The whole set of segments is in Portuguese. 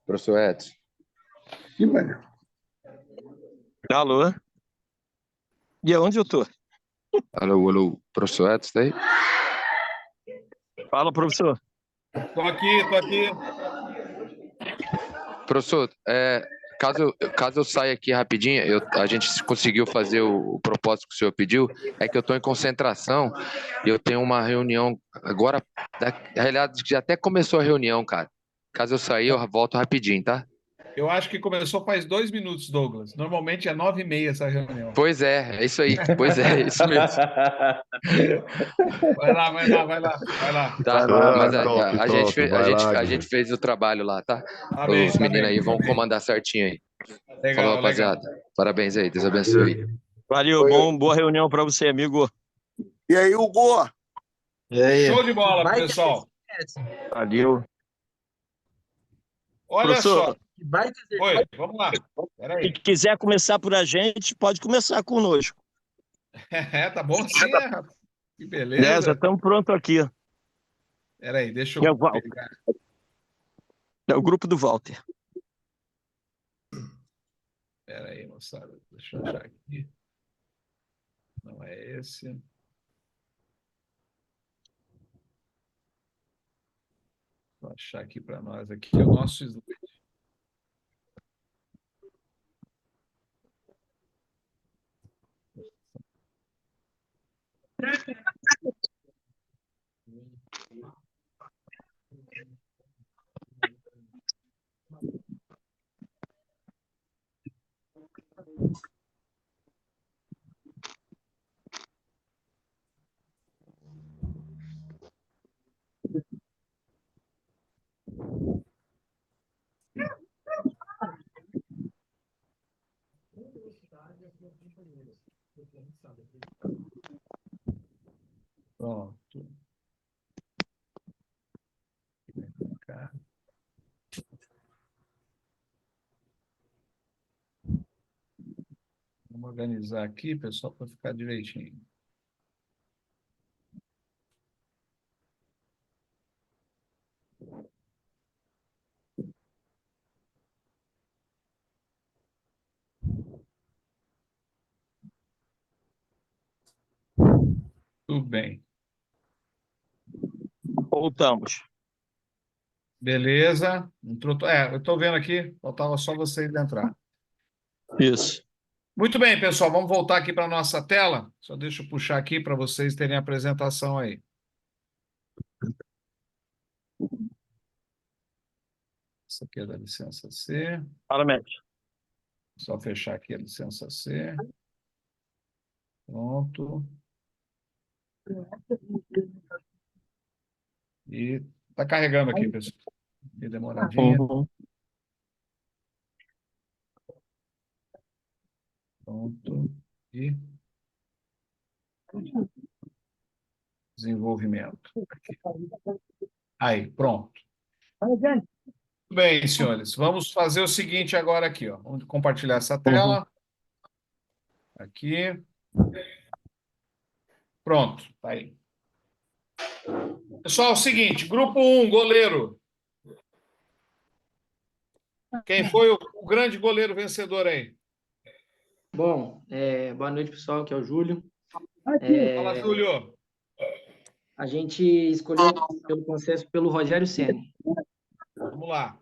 Professor Edson. Sim, velho. Alô? E aonde eu tô? Alô, alô, professor Edson, tá aí? Fala, professor. Tô aqui. Professor, caso eu saia aqui rapidinho, a gente conseguiu fazer o propósito que o senhor pediu, é que eu estou em concentração e eu tenho uma reunião agora, na realidade, já até começou a reunião, cara. Caso eu sair, eu volto rapidinho, tá? Eu acho que começou faz 2 minutos, Douglas. Normalmente é 9h30 essa reunião. Pois é isso aí, é isso mesmo. Vai lá. Tá, Vai lá, mas vai lá, a Gui. gente fez o trabalho lá, tá? Tá bem, Os tá meninos bem, aí tá vão bem. comandar certinho aí. Falou, Legal. rapaziada. Parabéns aí, Deus abençoe. Valeu, boa reunião para você, amigo. E aí, Hugo? E aí? Show de bola, pessoal. Valeu. Olha Professor, só. Oi, vamos lá. se Peraí. quiser começar por a gente, pode começar conosco. Tá bom assim, rapaz. Que Já beleza. estamos prontos aqui. Peraí, deixa É eu o Walter. pegar. É o grupo do Walter. Peraí, moçada. Deixa eu achar aqui. Não é esse. Vou achar aqui para nós aqui o nosso slide. Pronto. Cá. Vamos organizar aqui, pessoal, para ficar direitinho. Tudo bem. Voltamos. Beleza. Entrou, eu estou vendo aqui, faltava só vocês entrar. Isso. Muito bem, pessoal, vamos voltar aqui para a nossa tela. Só deixa eu puxar aqui para vocês terem a apresentação aí. Isso aqui é da licença C. Fala, mestre. Só fechar aqui a licença C. Pronto. E está carregando aqui, pessoal. E demoradinha. Uhum. Pronto. E desenvolvimento. Aqui. Aí, pronto. Muito bem, senhores. Vamos fazer o seguinte agora aqui, ó. Vamos compartilhar essa tela. Aqui. Pronto, tá aí. Pessoal, é o seguinte, grupo 1, goleiro. Quem foi o grande goleiro vencedor aí? Bom, boa noite, pessoal, aqui é o Júlio. Fala, Júlio. A gente escolheu pelo consenso pelo Rogério Ceni. Vamos lá.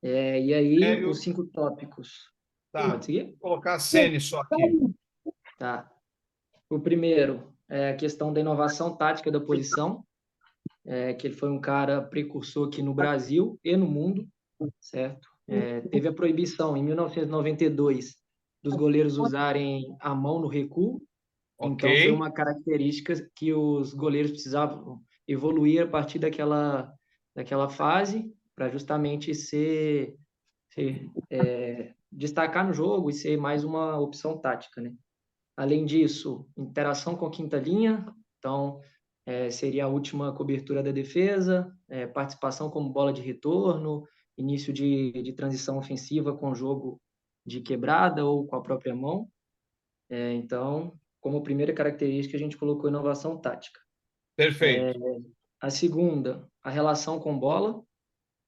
E aí, os 5 tópicos. Tá. Pode seguir? Vou colocar a Ceni só aqui. Tá. O primeiro é a questão da inovação tática da posição, que ele foi um cara precursor aqui no Brasil e no mundo, certo? Teve a proibição, em 1992, dos goleiros usarem a mão no recuo. Então, foi uma característica que os goleiros precisavam evoluir a partir daquela fase para justamente destacar no jogo e ser mais uma opção tática, né? Além disso, interação com a quinta linha, então seria a última cobertura da defesa, participação como bola de retorno, início de transição ofensiva com jogo de quebrada ou com a própria mão. Então, como primeira característica, a gente colocou inovação tática. Perfeito. A segunda, a relação com bola.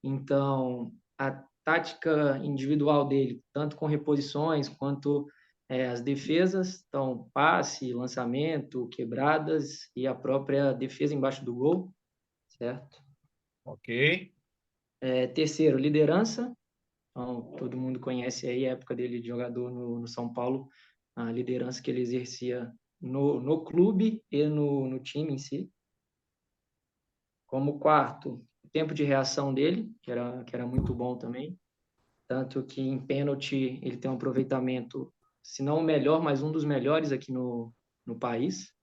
Então, a tática individual dele, tanto com reposições quanto as defesas, então passe, lançamento, quebradas e a própria defesa embaixo do gol, certo? Ok. Terceiro, liderança. Então, todo mundo conhece aí a época dele de jogador no São Paulo, a liderança que ele exercia no clube e no time em si. Como quarto, o tempo de reação dele, que era muito bom também. Tanto que em pênalti ele tem um aproveitamento, se não o melhor, mas um dos melhores aqui no país.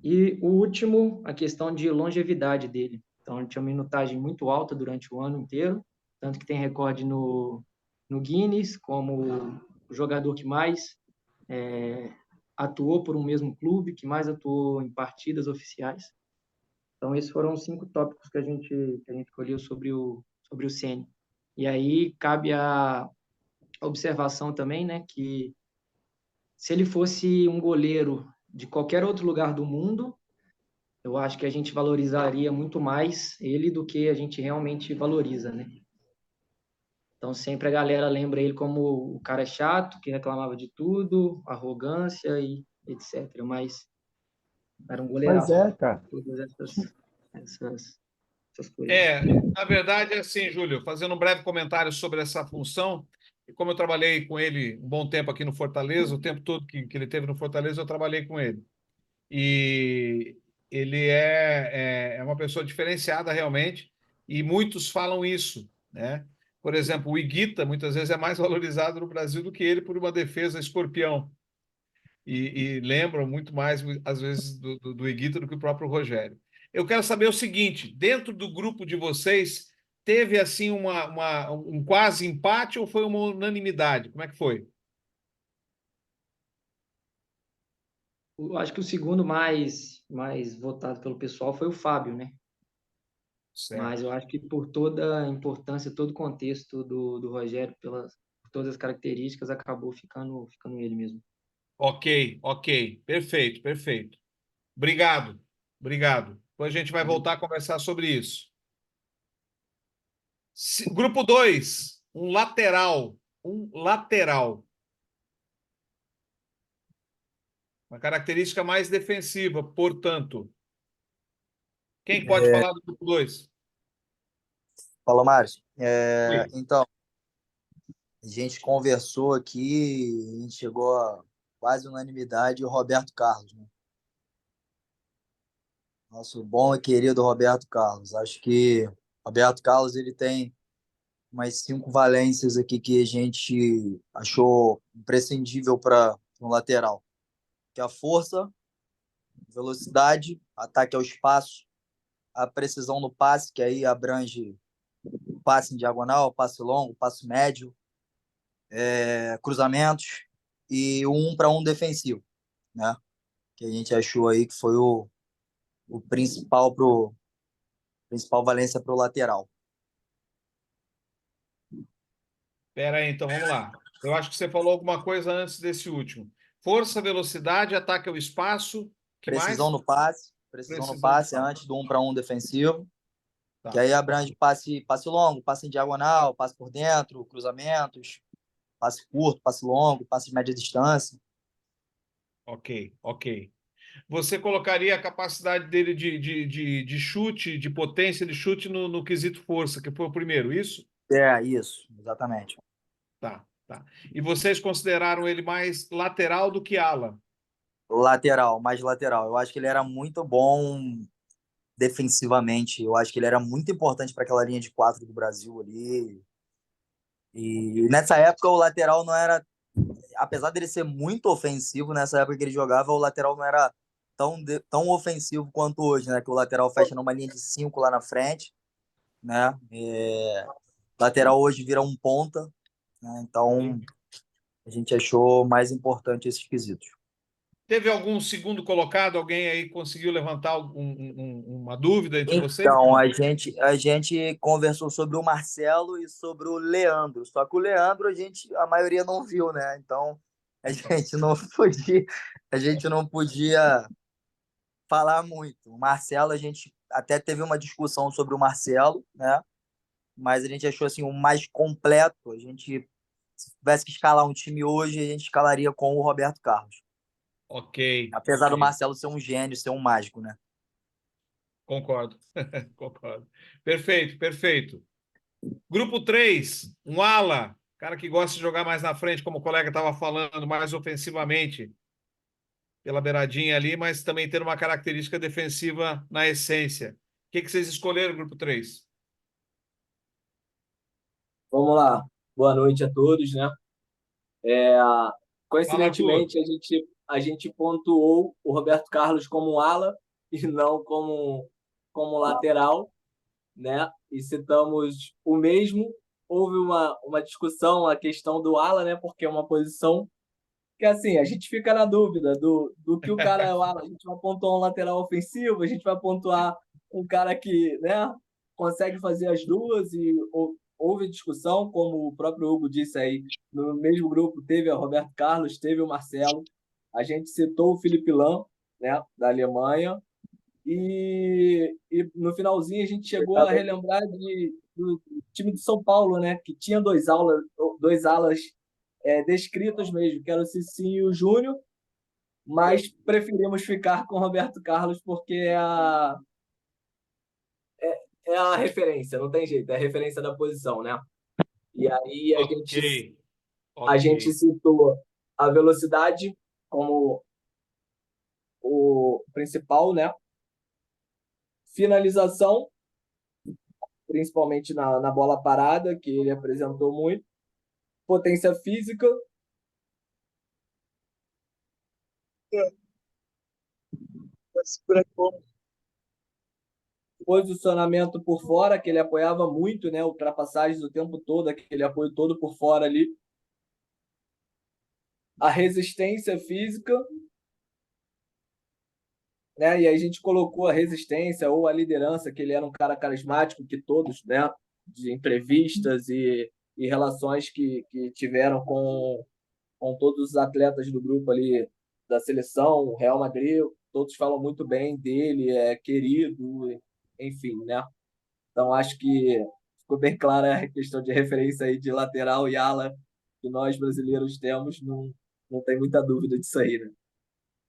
E o último, a questão de longevidade dele. Então, ele tinha uma minutagem muito alta durante o ano inteiro, tanto que tem recorde no Guinness como o jogador que mais atuou por um mesmo clube, que mais atuou em partidas oficiais. Então, esses foram os 5 tópicos que a gente escolheu sobre o Ceni. E aí cabe a observação também, né, que se ele fosse um goleiro de qualquer outro lugar do mundo, eu acho que a gente valorizaria muito mais ele do que a gente realmente valoriza, né? Então sempre a galera lembra ele como o cara chato, que reclamava de tudo, arrogância e etc. Mas era um Mas goleiraço. cara. Todas essas coisas. Na verdade, é assim, Júlio, fazendo um breve comentário sobre essa função, e como eu trabalhei com ele um bom tempo aqui no Fortaleza, o tempo todo que ele teve no Fortaleza, eu trabalhei com ele. E ele é uma pessoa diferenciada realmente, e muitos falam isso, né? Por exemplo, o Higuita muitas vezes é mais valorizado no Brasil do que ele por uma defesa escorpião. E lembram muito mais, às vezes, do Higuita do que o próprio Rogério. Eu quero saber o seguinte: dentro do grupo de vocês, teve assim um quase empate ou foi uma unanimidade? Como é que foi? Eu acho que o segundo mais votado pelo pessoal foi o Fábio, né? Mas Certo. eu acho que por toda a importância, todo o contexto do Rogério, por todas as características, acabou ficando ele mesmo. Ok, perfeito, perfeito. Obrigado, obrigado. Depois a gente vai voltar a conversar sobre isso. Grupo 2, um lateral. Uma característica mais defensiva, portanto. Quem pode falar do grupo 2? Fala, Márcio. Oi. Então, a gente conversou aqui, a gente chegou a quase unanimidade, o Roberto Carlos, né? Nosso bom e querido Roberto Carlos. Acho que o Roberto Carlos ele tem umas 5 valências aqui que a gente achou imprescindível para um lateral, que é a força, velocidade, ataque ao espaço, a precisão no passe, que aí abrange passe em diagonal, passe longo, passe médio, cruzamentos e o 1-1 defensivo, né? Que a gente achou aí que foi o principal valência para o lateral. Espera aí, então vamos lá. Eu acho que você falou alguma coisa antes desse último. Força, velocidade, ataque ao espaço. Que Precisão mais? no passe, Precisão no passe. antes do 1-1 defensivo, Tá. que aí abrange passe longo, passe em diagonal, passe por dentro, cruzamentos, passe curto, passe longo, passe de média distância. Ok. Você colocaria a capacidade dele de chute, de potência de chute no quesito força, que foi o primeiro, isso? Isso, exatamente. Tá. E vocês consideraram ele mais lateral do que ala? Mais lateral. Eu acho que ele era muito bom defensivamente. Eu acho que ele era muito importante para aquela linha de 4 do Brasil ali. E nessa época o lateral não era, apesar dele ser muito ofensivo, nessa época que ele jogava, o lateral não era tão ofensivo quanto hoje, né? Que o lateral fecha numa linha de 5 lá na frente, né? Lateral hoje vira um ponta, né? Então a gente achou mais importante esses quesitos. Teve algum segundo colocado? Alguém aí conseguiu levantar uma dúvida entre vocês? Então, a gente conversou sobre o Marcelo e sobre o Leandro. Só que o Leandro a maioria não viu, né? Então, a gente não podia falar muito. O Marcelo, a gente até teve uma discussão sobre o Marcelo, né? mas a gente achou assim um mais completo. A gente, se tivesse que escalar um time hoje, a gente escalaria com o Roberto Carlos. Ok. Apesar do Ok. Marcelo ser um gênio, ser um mágico, né? Concordo. Concordo. Perfeito, perfeito. Grupo 3, um ala, cara que gosta de jogar mais na frente, como o colega estava falando, mais ofensivamente, pela beiradinha ali, mas também ter uma característica defensiva na essência. O que vocês escolheram, grupo 3? Vamos lá. Boa noite a todos, né? Fala, Arthur. Coincidentemente, a gente pontuou o Roberto Carlos como um ala e não como lateral, né? E citamos o mesmo. Houve uma discussão, a questão do ala, né? Porque é uma posição que, assim, a gente fica na dúvida do que o cara é o ala. A gente vai pontuar um lateral ofensivo, a gente vai pontuar um cara que, né, consegue fazer as duas e houve discussão, como o próprio Hugo disse aí, no mesmo grupo teve o Roberto Carlos, teve o Marcelo, a gente citou o Felipe Lahm, né, da Alemanha, e no finalzinho a gente chegou a relembrar do time de São Paulo, né, que tinha dois alas descritos mesmo, que era o Cicinho e o Júnior, mas preferimos ficar com o Roberto Carlos porque é a referência, não tem jeito, é a referência da posição, né? E aí Ok. a gente citou a velocidade como o principal, né? Finalização, principalmente na bola parada, que ele apresentou muito. Potência física. Posicionamento por fora, que ele apoiava muito, né? Ultrapassagens o tempo todo, aquele apoio todo por fora ali. A resistência física, né? E aí a gente colocou a resistência ou a liderança, que ele era um cara carismático, que todos, né? De entrevistas e relações que tiveram com todos os atletas do grupo ali da seleção, o Real Madrid, todos falam muito bem dele, é querido, enfim, né? Então acho que ficou bem clara a questão de referência aí de lateral e ala que nós brasileiros temos, não tem muita dúvida disso aí, né?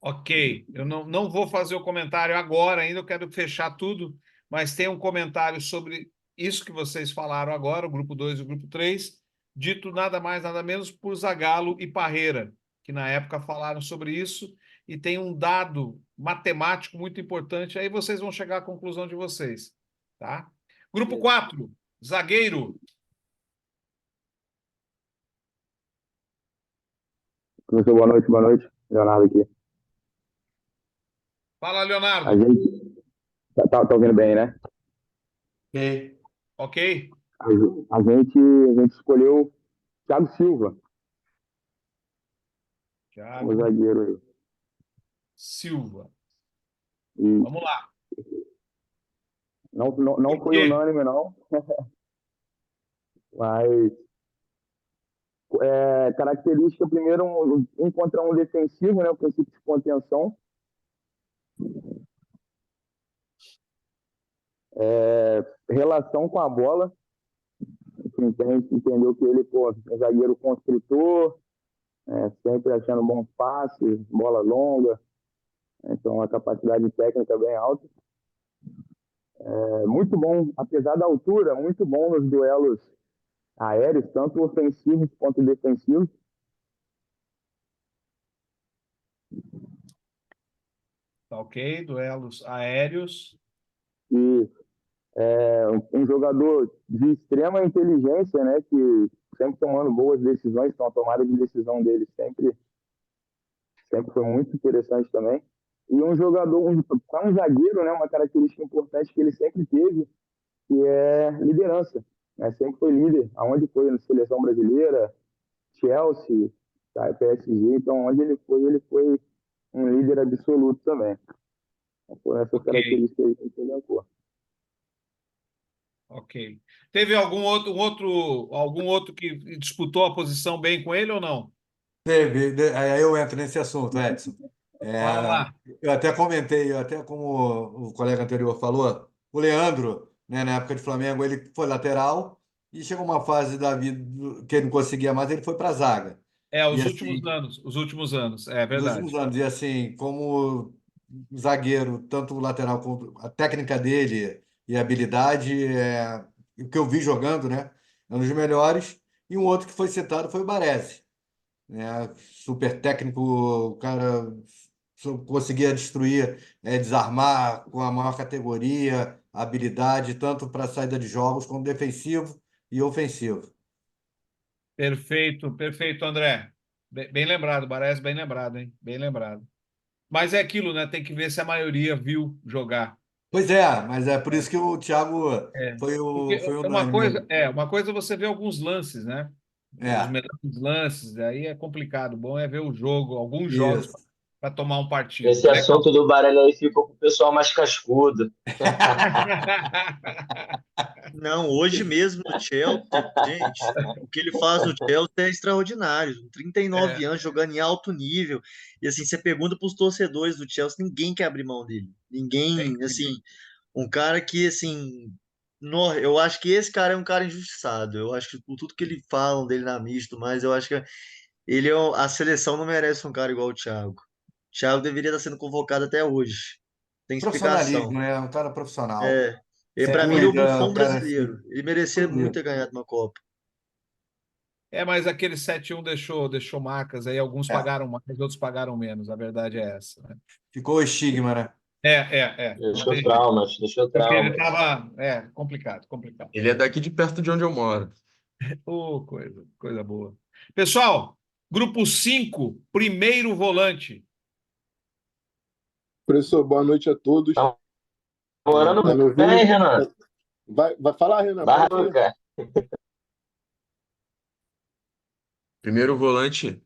Ok. Eu não vou fazer o comentário agora ainda, eu quero fechar tudo, mas tem um comentário sobre isso que vocês falaram agora, o grupo 2 e o grupo 3, dito nada mais, nada menos por Zagallo e Parreira, que na época falaram sobre isso, e tem um dado matemático muito importante, aí vocês vão chegar à conclusão de vocês, tá? Grupo 4, zagueiro. Professor, boa noite, boa noite. Leonardo aqui. Fala, A Leonardo. gente tá ouvindo bem, né? Ok? A gente escolheu Thiago Silva, como Thiago zagueiro aí. Silva. E Vamos lá. não Por foi quê? unânime, não, mas característica, primeiro, um contra um defensivo, né? O princípio de contenção. Relação com a bola. A gente entendeu que ele, pô, é um zagueiro construtor, sempre achando bons passes, bola longa. Então, a capacidade técnica é bem alta. Muito bom, apesar da altura, muito bom nos duelos aéreos, tanto ofensivos quanto defensivos. Tá ok, duelos aéreos. E um jogador de extrema inteligência, né, que sempre tomando boas decisões, então a tomada de decisão dele sempre foi muito interessante também. E um jogador, um zagueiro, né, uma característica importante que ele sempre teve, que é liderança. Né? Sempre foi líder, aonde foi na seleção brasileira, Chelsea, tá, PSG, então onde ele foi um líder absoluto também. Então, foram essas características aí que ele elencou. Ok. Teve algum outro que disputou a posição bem com ele ou não? Teve, aí eu entro nesse assunto, Edson. Fala lá. Eu até comentei, até como o colega anterior falou, o Leandro né? Na época de Flamengo, ele foi lateral e chegou uma fase da vida que ele não conseguia mais, ele foi para a zaga. E assim, Os últimos anos, é nos últimos verdade. anos, e assim, como zagueiro, tanto o lateral quanto a técnica dele e a habilidade, o que eu vi jogando, né? É um dos melhores. E um outro que foi citado foi o Baresi, né? Super técnico, o cara conseguia destruir, desarmar com a maior categoria, habilidade, tanto para saída de jogos como defensivo e ofensivo. Perfeito, perfeito, André. Bem lembrado, Baresi, bem lembrado, hein? Bem lembrado. Mas é aquilo, né? Tem que ver se a maioria viu jogar. Pois é, mas é por isso que o Thiago É. foi Porque unânime. uma coisa é você ver alguns lances, né? Os É, melhores lances, aí é complicado. O bom é ver o jogo, alguns jogos isso. para tomar um partido, Esse né, assunto do Baralho aí ficou com o pessoal mais cascudo. Não, hoje mesmo no Chelsea, gente, o que ele faz no Chelsea é extraordinário. Com 39 É, anos, jogando em alto nível. E assim, você pergunta para os torcedores do Chelsea, ninguém quer abrir mão dele. é Ninguém, incrível. assim, um cara que, assim, eu acho que esse cara é um cara injustiçado. Eu acho que por tudo que ele falam dele na mídia e tudo mais, eu acho que a seleção não merece um cara igual o Thiago. O Thiago deveria estar sendo convocado até hoje. Tem explicação. Profissionalismo, né? Um cara profissional. É, Se para mim, ele é o cuida, o bufão cara se brasileiro. Ele merecia muito cuida. ter ganhado uma Copa. Mas aquele 7-1 deixou marcas aí, alguns É, pagaram mais, outros pagaram menos. A verdade é essa, né? ficou o estigma, né? Não tem jeito. Deixou Porque ele traumas. estava. Complicado, complicado. Ele é daqui de perto de onde eu moro. Coisa boa. Pessoal, grupo 5, primeiro volante. Professor, boa noite a todos. Tá morando Tá me bem, ouvindo? Renan? Vai falar, Renan, Vai, pode ir. cara. Primeiro volante,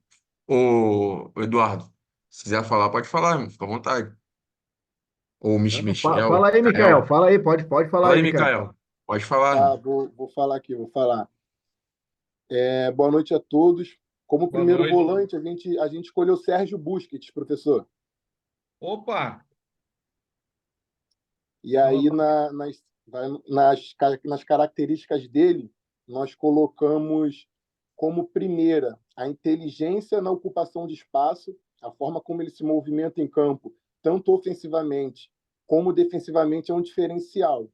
o Eduardo. Se quiser falar, pode falar, irmão, fica à vontade. Ou Michel, Fala aí, Mikael. Mikael. Fala aí, pode falar Fala aí, aí, Mikael. Mikael. Pode falar, Tá, irmão. vou falar aqui, vou falar. Boa noite a todos. Como Boa primeiro noite. volante, a gente escolheu Sérgio Busquets, professor. Opa! E aí, nas características dele, nós colocamos como primeira a inteligência na ocupação de espaço, a forma como ele se movimenta em campo, tanto ofensivamente como defensivamente, é um diferencial.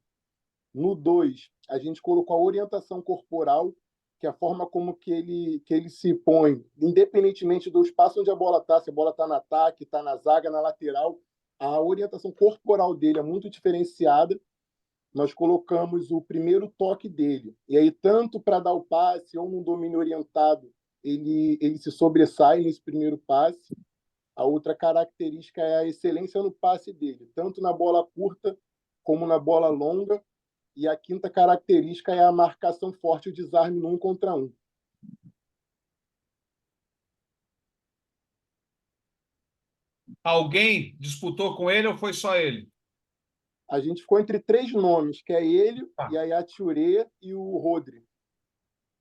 No 2, a gente colocou a orientação corporal, que é a forma como que ele se põe, independentemente do espaço onde a bola está, se a bola está no ataque, está na zaga, na lateral, a orientação corporal dele é muito diferenciada. Nós colocamos o primeiro toque dele. E aí, tanto para dar o passe ou num domínio orientado, ele se sobressai nesse primeiro passe. A outra característica é a excelência no passe dele, tanto na bola curta como na bola longa. E a quinta característica é a marcação forte, o desarme no 1 contra 1. Alguém disputou com ele ou foi só ele? A gente ficou entre 3 nomes, que é ele, Tá. e a Yatiure e o Rodri.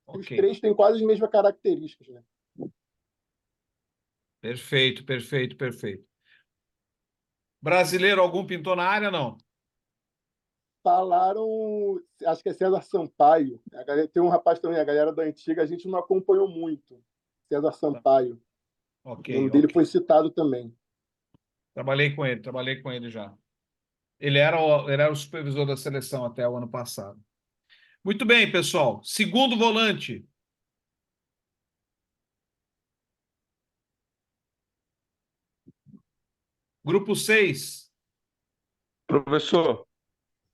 Os Ok. 3 têm quase as mesmas características, né? Perfeito. Brasileiro, algum pintou na área, não? Falaram, acho que é César Sampaio. Tem um rapaz também, a galera da antiga, a gente não acompanhou muito. César Sampaio. Ok. O nome dele foi citado também. Trabalhei com ele já. Ele era o supervisor da seleção até o ano passado. Muito bem, pessoal. Segundo volante. Grupo 6. Professor,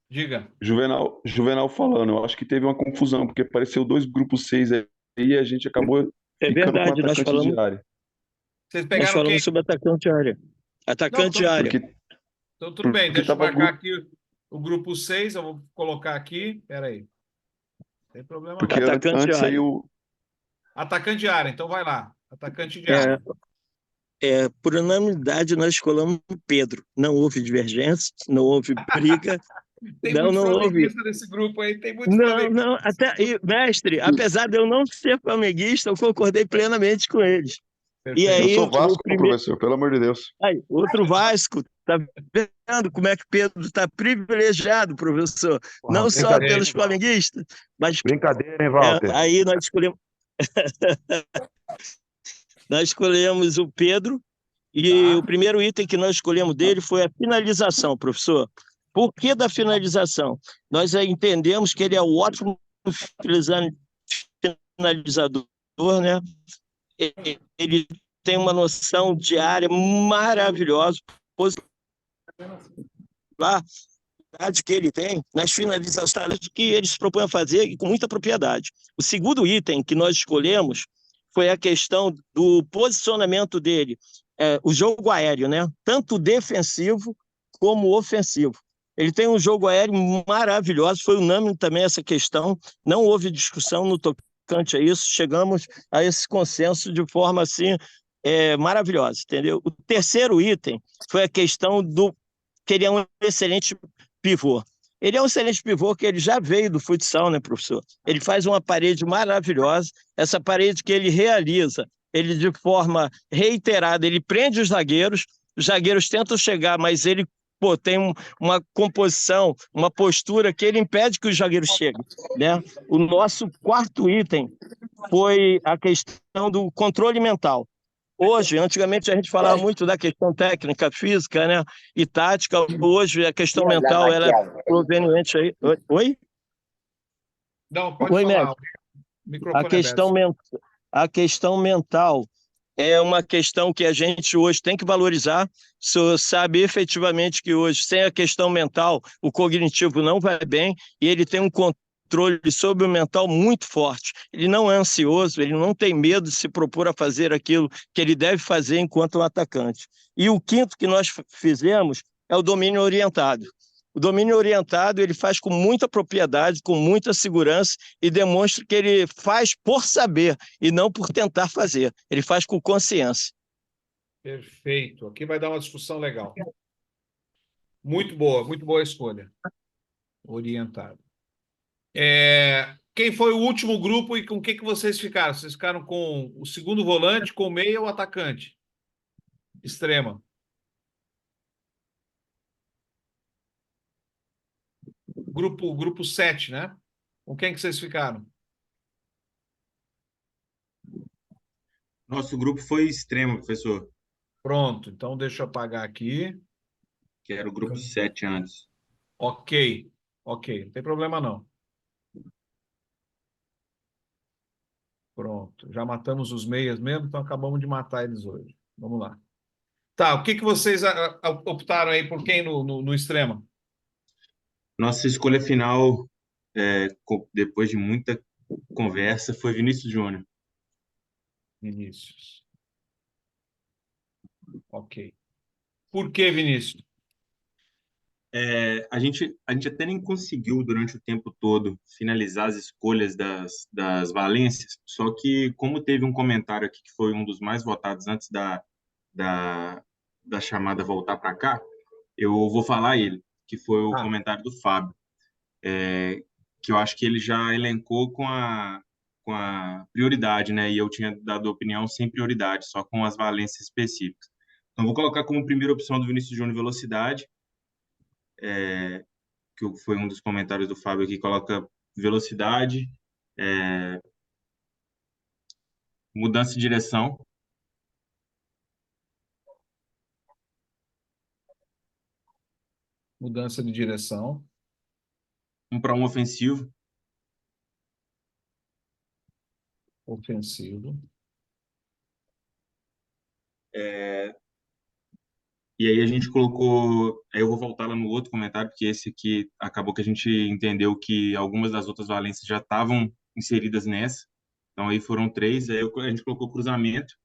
Diga. Juvenal falando, eu acho que teve uma confusão, porque apareceu 2 grupos 6 aí e a gente acabou É ficando com verdade, atacante de área. Vocês nós pegaram quem? falamos sobre atacante de área. Atacante de área. Então, tudo bem. Porque Deixa eu tava marcar aqui o grupo 6. Eu vou colocar aqui. Espera aí. Não tem problema porque não. Atacante de antes área. aí o Atacante de área. Então, vai lá. Atacante de área. Por unanimidade, nós escolhemos o Pedro. Não houve divergência, não houve briga. Tem não muito houve. flamenguista nesse grupo aí. Tem muito Não, flamenguista. não, mestre, apesar de eu não ser flamenguista, eu concordei plenamente com eles. E Perfeito. eu aí, sou o Vasco, primeiro. professor, pelo amor de Deus. Aí, outro Vasco, Tá vendo como é que Pedro está privilegiado, professor? Não só brincadeira, pelos flamenguistas, mas Brincadeira, hein, Walter? aí nós escolhemos o Pedro e o primeiro item que nós escolhemos dele foi a finalização, professor. Por que da finalização? Nós entendemos que ele é um ótimo finalizador, né? Ele tem uma noção de área maravilhosa, que ele tem nas finalizações que ele se propõe a fazer e com muita propriedade. O segundo item que nós escolhemos foi a questão do posicionamento dele, o jogo aéreo, né? Tanto defensivo como ofensivo. Ele tem um jogo aéreo maravilhoso, foi unânime também essa questão, não houve discussão no tocante a isso, chegamos a esse consenso de forma assim maravilhosa, entendeu? O terceiro item foi a questão do que ele é um excelente pivô. Ele é um excelente pivô que ele já veio do futsal, né, professor? Ele faz uma parede maravilhosa, essa parede que ele realiza, ele de forma reiterada, ele prende os zagueiros tentam chegar, mas ele tem uma composição, uma postura que ele impede que os zagueiros cheguem, né? O nosso quarto item foi a questão do controle mental. Hoje, antigamente a gente falava muito da questão técnica, física, né, e tática. Hoje a questão mental ela é proveniente aí. Oi? Não, pode Oi, falar. Mac. O microfone é aberto. A questão mental é uma questão que a gente hoje tem que valorizar. O senhor sabe efetivamente que hoje, sem a questão mental, o cognitivo não vai bem e ele tem um controle sobre o mental muito forte. Ele não é ansioso, ele não tem medo de se propor a fazer aquilo que ele deve fazer enquanto um atacante. E o quinto que nós fizemos é o domínio orientado. O domínio orientado ele faz com muita propriedade, com muita segurança e demonstra que ele faz por saber e não por tentar fazer. Ele faz com consciência. Perfeito. Aqui vai dar uma discussão legal. Muito boa a escolha. Orientado. Quem foi o último grupo e com o que vocês ficaram? Vocês ficaram com o segundo volante, com o meia ou atacante? Extrema. Grupo 7, né? Com quem que vocês ficaram? Nosso grupo foi extremo, professor, Pronto, então deixa eu apagar aqui. que era o grupo 7 antes. Ok, não tem problema não. Pronto, já matamos os meias mesmo, então acabamos de matar eles hoje. Vamos lá. Tá, o que vocês optaram aí por quem no extremo? Nossa escolha final, depois de muita conversa, foi Vinícius Júnior. Vinícius. Ok. Por que Vinícius? A gente até nem conseguiu, durante o tempo todo, finalizar as escolhas das valências, só que, como teve um comentário aqui que foi um dos mais votados antes da chamada voltar para cá, eu vou falar ele, que foi o comentário do Fábio, que eu acho que ele já elencou com a prioridade, né? E eu tinha dado opinião sem prioridade, só com as valências específicas. Então, vou colocar como primeira opção do Vinícius Júnior velocidade, que foi um dos comentários do Fábio aqui, coloca velocidade, mudança de direção. Mudança de direção. 1-para-1 ofensivo. Ofensivo. E aí a gente colocou, aí eu vou voltar lá no outro comentário, porque esse aqui acabou que a gente entendeu que algumas das outras valências já estavam inseridas nessa. Então aí foram 3, aí a gente colocou cruzamento.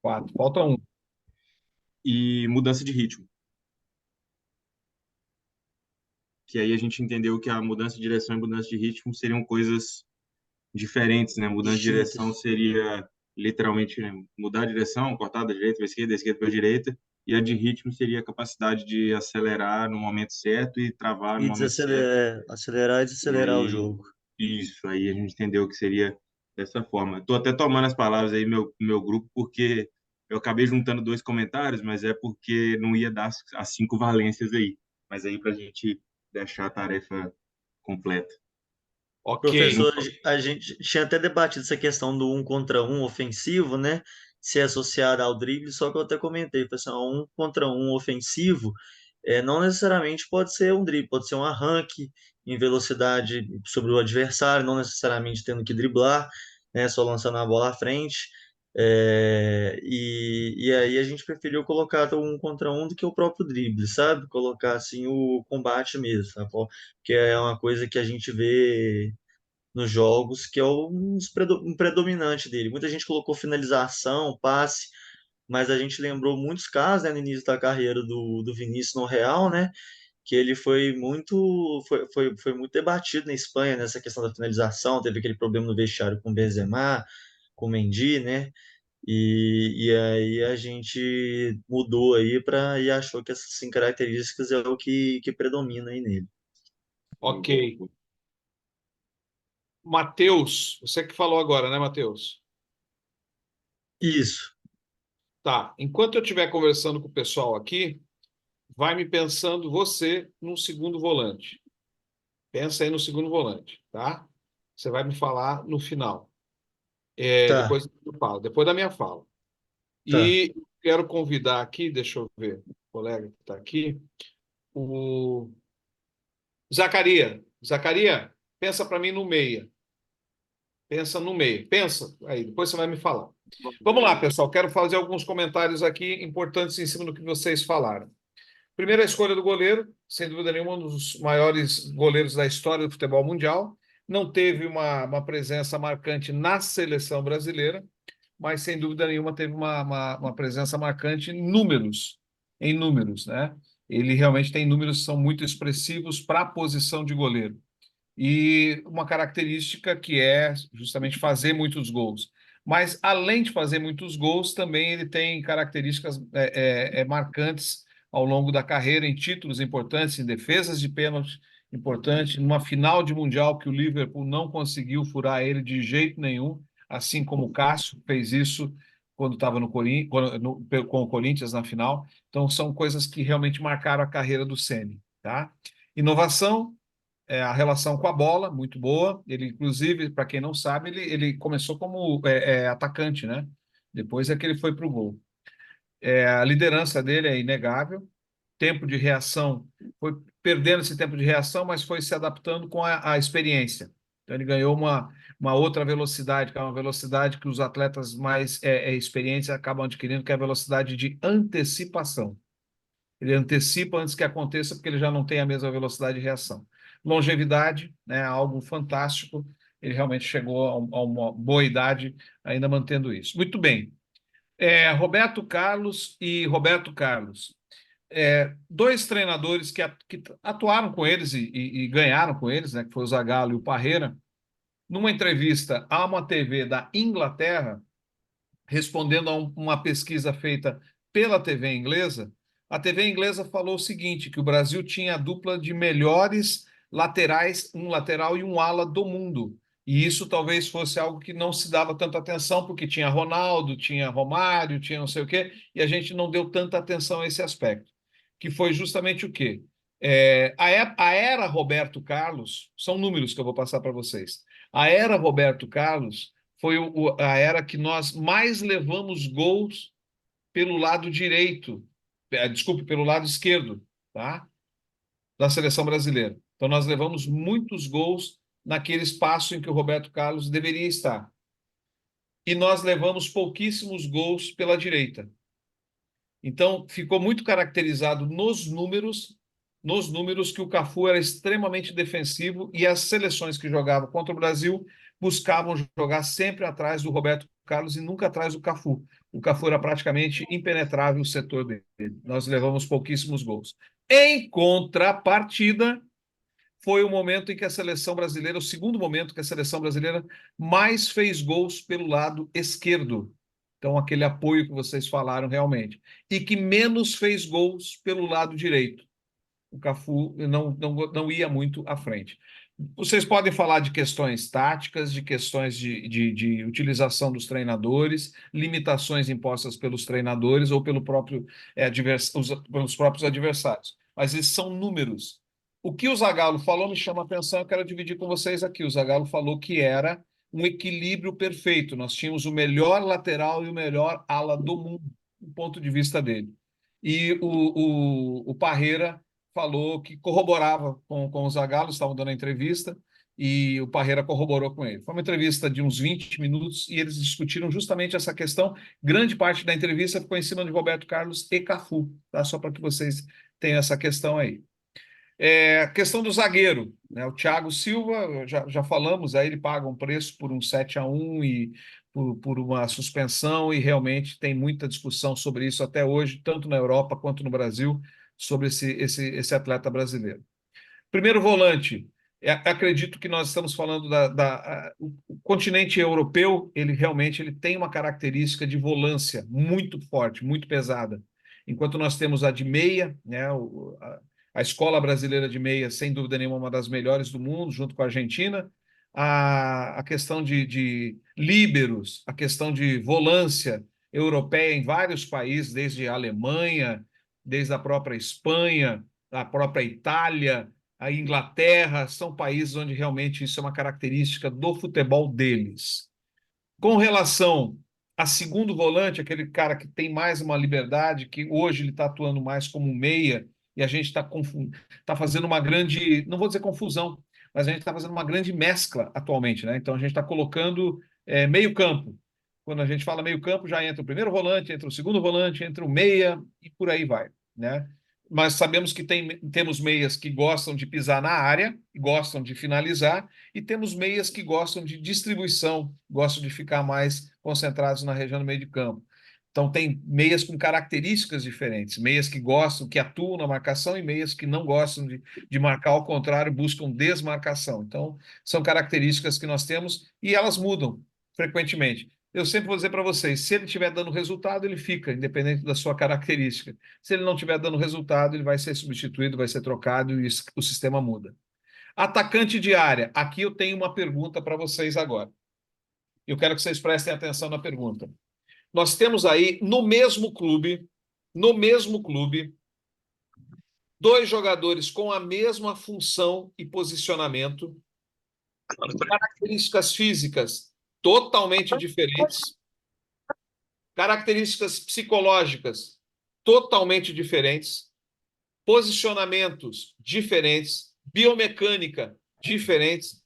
Quatro. Falta 1. E mudança de ritmo. Que aí a gente entendeu que a mudança de direção e mudança de ritmo seriam coisas diferentes, né? Mudança de direção seria literalmente, né, mudar a direção, cortar da direita para a esquerda para a direita, e a de ritmo seria a capacidade de acelerar no momento certo e travar no momento certo. Acelerar e desacelerar o jogo. Isso, aí a gente entendeu que seria dessa forma. Estou até tomando as palavras aí meu grupo, porque eu acabei juntando dois comentários, mas é porque não ia dar as 5 valências aí. Mas aí para a gente deixar a tarefa completa. Ok. Professor, a gente tinha até debatido essa questão do 1 contra 1 ofensivo, né? Ser associado ao drible, só que eu até comentei, falei assim, ó, 1 contra 1 ofensivo não necessariamente pode ser um drible, pode ser um arranque em velocidade sobre o adversário, não necessariamente tendo que driblar, né? Só lançando a bola à frente. E aí a gente preferiu colocar o 1 contra 1 do que o próprio drible, sabe? Colocar assim o combate mesmo, sabe? Porque é uma coisa que a gente vê nos jogos, que é um predominante dele. Muita gente colocou finalização, passe, mas a gente lembrou muitos casos, né, no início da carreira do Vinícius no Real, né, que ele foi muito debatido na Espanha nessa questão da finalização, teve aquele problema no vestiário com o Benzema, com o Mendy, né, e aí a gente mudou aí e achou que essas 5 características é o que predomina aí nele. Ok. Matheus, você que falou agora, né, Matheus? Isso. Tá. Enquanto eu estiver conversando com o pessoal aqui, vai me pensando você num segundo volante. Pensa aí no segundo volante, tá? Você vai me falar no final. Tá, Depois eu falo, depois da minha fala. tá. E quero convidar aqui, deixa eu ver, o colega que está aqui, o Zacaria. Zacaria, pensa para mim no meia. Pensa no meio. Pensa aí, depois você vai me falar. Vamos lá, pessoal. Quero fazer alguns comentários aqui importantes em cima do que vocês falaram. Primeira escolha do goleiro, sem dúvida nenhuma, um dos maiores goleiros da história do futebol mundial. Não teve uma presença marcante na seleção brasileira, mas sem dúvida nenhuma teve uma presença marcante em números, né? Ele realmente tem números que são muito expressivos para a posição de goleiro e uma característica que é justamente fazer muitos gols. Mas, além de fazer muitos gols, também ele tem características marcantes ao longo da carreira, em títulos importantes, em defesas de pênalti importantes, numa final de Mundial que o Liverpool não conseguiu furar ele de jeito nenhum, assim como o Cássio fez isso quando estava com o Corinthians na final. Então, são coisas que realmente marcaram a carreira do Ceni, tá? Inovação, a relação com a bola, muito boa. Ele, inclusive, para quem não sabe, ele começou como atacante, né? Depois é que ele foi para o gol. A liderança dele é inegável. Tempo de reação, foi perdendo esse tempo de reação, mas foi se adaptando com a experiência. Então, ele ganhou uma outra velocidade, que é uma velocidade que os atletas mais experientes acabam adquirindo, que é a velocidade de antecipação. Ele antecipa antes que aconteça, porque ele já não tem a mesma velocidade de reação. Longevidade, né, algo fantástico. Ele realmente chegou a uma boa idade, ainda mantendo isso. Muito bem. Roberto Carlos e Roberto Carlos. Dois treinadores que atuaram com eles e ganharam com eles, né, que foi o Zagallo e o Parreira, numa entrevista a uma TV da Inglaterra, respondendo a uma pesquisa feita pela TV inglesa, a TV inglesa falou o seguinte, que o Brasil tinha a dupla de melhores laterais, um lateral e um ala do mundo. E isso talvez fosse algo que não se dava tanta atenção, porque tinha Ronaldo, tinha Romário, tinha não sei o quê, e a gente não deu tanta atenção a esse aspecto. Que foi justamente o quê? A era Roberto Carlos, são números que eu vou passar para vocês. A era Roberto Carlos foi a era que nós mais levamos gols pelo lado direito, desculpe, pelo lado esquerdo, tá? Da seleção brasileira. Então, nós levamos muitos gols naquele espaço em que o Roberto Carlos deveria estar. E nós levamos pouquíssimos gols pela direita. Então, ficou muito caracterizado nos números que o Cafu era extremamente defensivo e as seleções que jogavam contra o Brasil buscavam jogar sempre atrás do Roberto Carlos e nunca atrás do Cafu. O Cafu era praticamente impenetrável o setor dele. Nós levamos pouquíssimos gols. Em contrapartida, foi o momento em que a seleção brasileira, o segundo momento que a seleção brasileira mais fez gols pelo lado esquerdo. Então, aquele apoio que vocês falaram realmente. E que menos fez gols pelo lado direito. O Cafu não ia muito à frente. Vocês podem falar de questões táticas, de questões de utilização dos treinadores, limitações impostas pelos treinadores ou pelos próprios adversários. Mas esses são números. O que o Zagallo falou me chama a atenção, eu quero dividir com vocês aqui. O Zagallo falou que era um equilíbrio perfeito. Nós tínhamos o melhor lateral e o melhor ala do mundo, do ponto de vista dele. E o Parreira falou que corroborava com o Zagallo, estavam dando a entrevista, e o Parreira corroborou com ele. Foi uma entrevista de uns 20 minutos e eles discutiram justamente essa questão. Grande parte da entrevista ficou em cima de Roberto Carlos e Cafu, tá? Só para que vocês tenham essa questão aí. A questão do zagueiro, né? O Thiago Silva, já falamos, aí ele paga um preço por um 7-1 e por uma suspensão, e realmente tem muita discussão sobre isso até hoje, tanto na Europa quanto no Brasil, sobre esse atleta brasileiro. Primeiro volante, acredito que nós estamos falando o continente europeu, ele realmente tem uma característica de volância muito forte, muito pesada. Enquanto nós temos a de meia, né, a escola brasileira de meia, sem dúvida nenhuma, uma das melhores do mundo, junto com a Argentina, a questão de líberos, a questão de volância europeia em vários países, desde a Alemanha, desde a própria Espanha, a própria Itália, a Inglaterra, são países onde realmente isso é uma característica do futebol deles. Com relação a segundo volante, aquele cara que tem mais uma liberdade, que hoje ele está atuando mais como meia, e a gente está fazendo uma grande, não vou dizer confusão, mas a gente está fazendo uma grande mescla atualmente, né? Então a gente está colocando meio campo. Quando a gente fala meio campo, já entra o primeiro volante, entra o segundo volante, entra o meia e por aí vai, né? Mas sabemos que temos meias que gostam de pisar na área, gostam de finalizar, e temos meias que gostam de distribuição, gostam de ficar mais concentrados na região do meio de campo. Então, tem meias com características diferentes, meias que gostam, que atuam na marcação, e meias que não gostam de marcar, ao contrário, buscam desmarcação. Então, são características que nós temos e elas mudam frequentemente. Eu sempre vou dizer para vocês, se ele estiver dando resultado, ele fica, independente da sua característica. Se ele não estiver dando resultado, ele vai ser substituído, vai ser trocado e o sistema muda. Atacante de área. Aqui eu tenho uma pergunta para vocês agora. Eu quero que vocês prestem atenção na pergunta. Nós temos aí, no mesmo clube, dois jogadores com a mesma função e posicionamento, características físicas totalmente diferentes, características psicológicas totalmente diferentes, posicionamentos diferentes, biomecânica diferentes.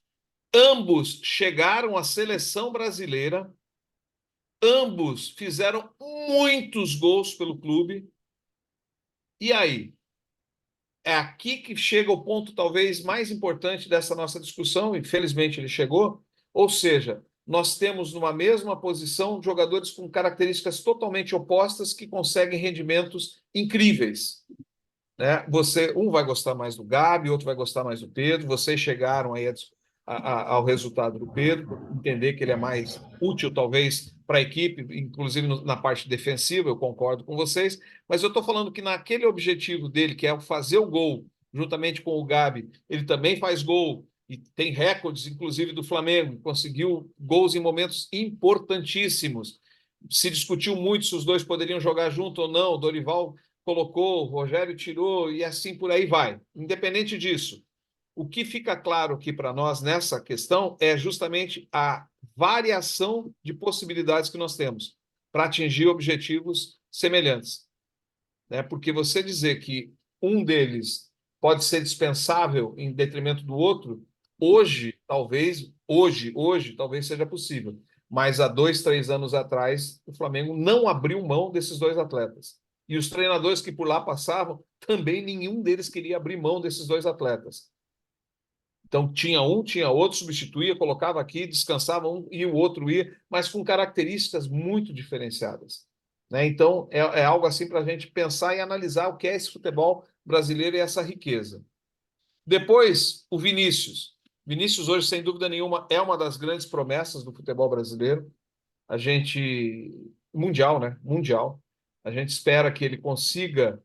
Ambos chegaram à seleção brasileira, ambos fizeram muitos gols pelo clube. E aí? É aqui que chega o ponto talvez mais importante dessa nossa discussão, infelizmente ele chegou, ou seja, nós temos numa mesma posição jogadores com características totalmente opostas que conseguem rendimentos incríveis, né? Um vai gostar mais do Gabi, outro vai gostar mais do Pedro. Vocês chegaram aí ao resultado do Pedro, entender que ele é mais útil talvez para a equipe, inclusive na parte defensiva, eu concordo com vocês, mas eu estou falando que naquele objetivo dele, que é fazer o gol, juntamente com o Gabi, ele também faz gol, e tem recordes, inclusive, do Flamengo, conseguiu gols em momentos importantíssimos. Se discutiu muito se os dois poderiam jogar junto ou não, o Dorival colocou, o Rogério tirou, e assim por aí vai. Independente disso, o que fica claro aqui para nós nessa questão é justamente a variação de possibilidades que nós temos para atingir objetivos semelhantes, né? Porque você dizer que um deles pode ser dispensável em detrimento do outro, hoje talvez seja possível, mas há 2, 3 anos atrás o Flamengo não abriu mão desses dois atletas. E os treinadores que por lá passavam, também nenhum deles queria abrir mão desses dois atletas. Então, tinha um, tinha outro, substituía, colocava aqui, descansava um e o outro ia, mas com características muito diferenciadas, né? Então, é algo assim para a gente pensar e analisar o que é esse futebol brasileiro e essa riqueza. Depois, o Vinícius. Vinícius hoje, sem dúvida nenhuma, é uma das grandes promessas do futebol brasileiro. A gente... Mundial, né? Mundial. A gente espera que ele consiga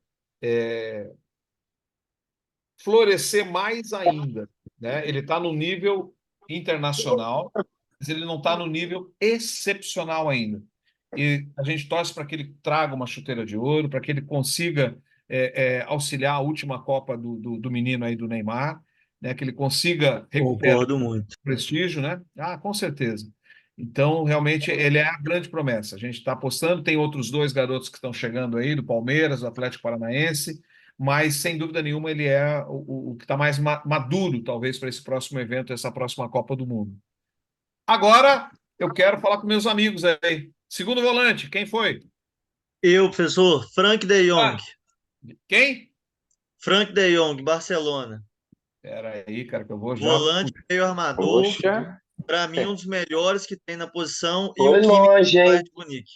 florescer mais ainda. né? Ele está no nível internacional, mas ele não está no nível excepcional ainda. E a gente torce para que ele traga uma chuteira de ouro, para que ele consiga auxiliar a última Copa do menino aí, do Neymar, né? Que ele consiga recuperar Concordo muito. o prestígio, né? Ah, com certeza. Então, realmente, ele é a grande promessa. A gente está apostando, tem outros dois garotos que estão chegando aí, do Palmeiras, do Atlético Paranaense, mas, sem dúvida nenhuma, ele é o que está mais maduro, talvez, para esse próximo evento, essa próxima Copa do Mundo. Agora, eu quero falar com meus amigos aí. Segundo volante, quem foi? Eu, professor, Frank de Jong. Quem? Frank de Jong, Barcelona. Espera aí, cara, que eu vou já. Volante, meio armador. Poxa. Para mim, um dos melhores que tem na posição. E Foi o longe, hein? Bayern de Munique.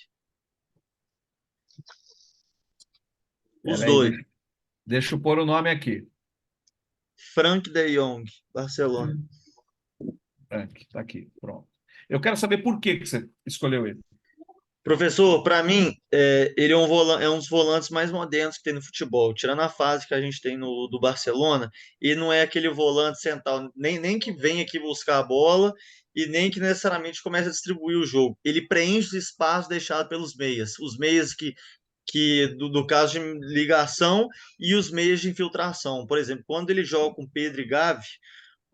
Os Pera aí, dois. deixa eu pôr o nome aqui. Frank de Jong, Barcelona. Frank, tá aqui, pronto. Eu quero saber por que você escolheu ele. Professor, para mim, ele é um dos volantes mais modernos que tem no futebol. Tirando a fase que a gente tem do Barcelona, e não é aquele volante central, nem que vem aqui buscar a bola e nem que necessariamente comece a distribuir o jogo. Ele preenche os espaços deixados pelos meias. Os meias do caso de ligação e os meias de infiltração. Por exemplo, quando ele joga com Pedro e Gavi,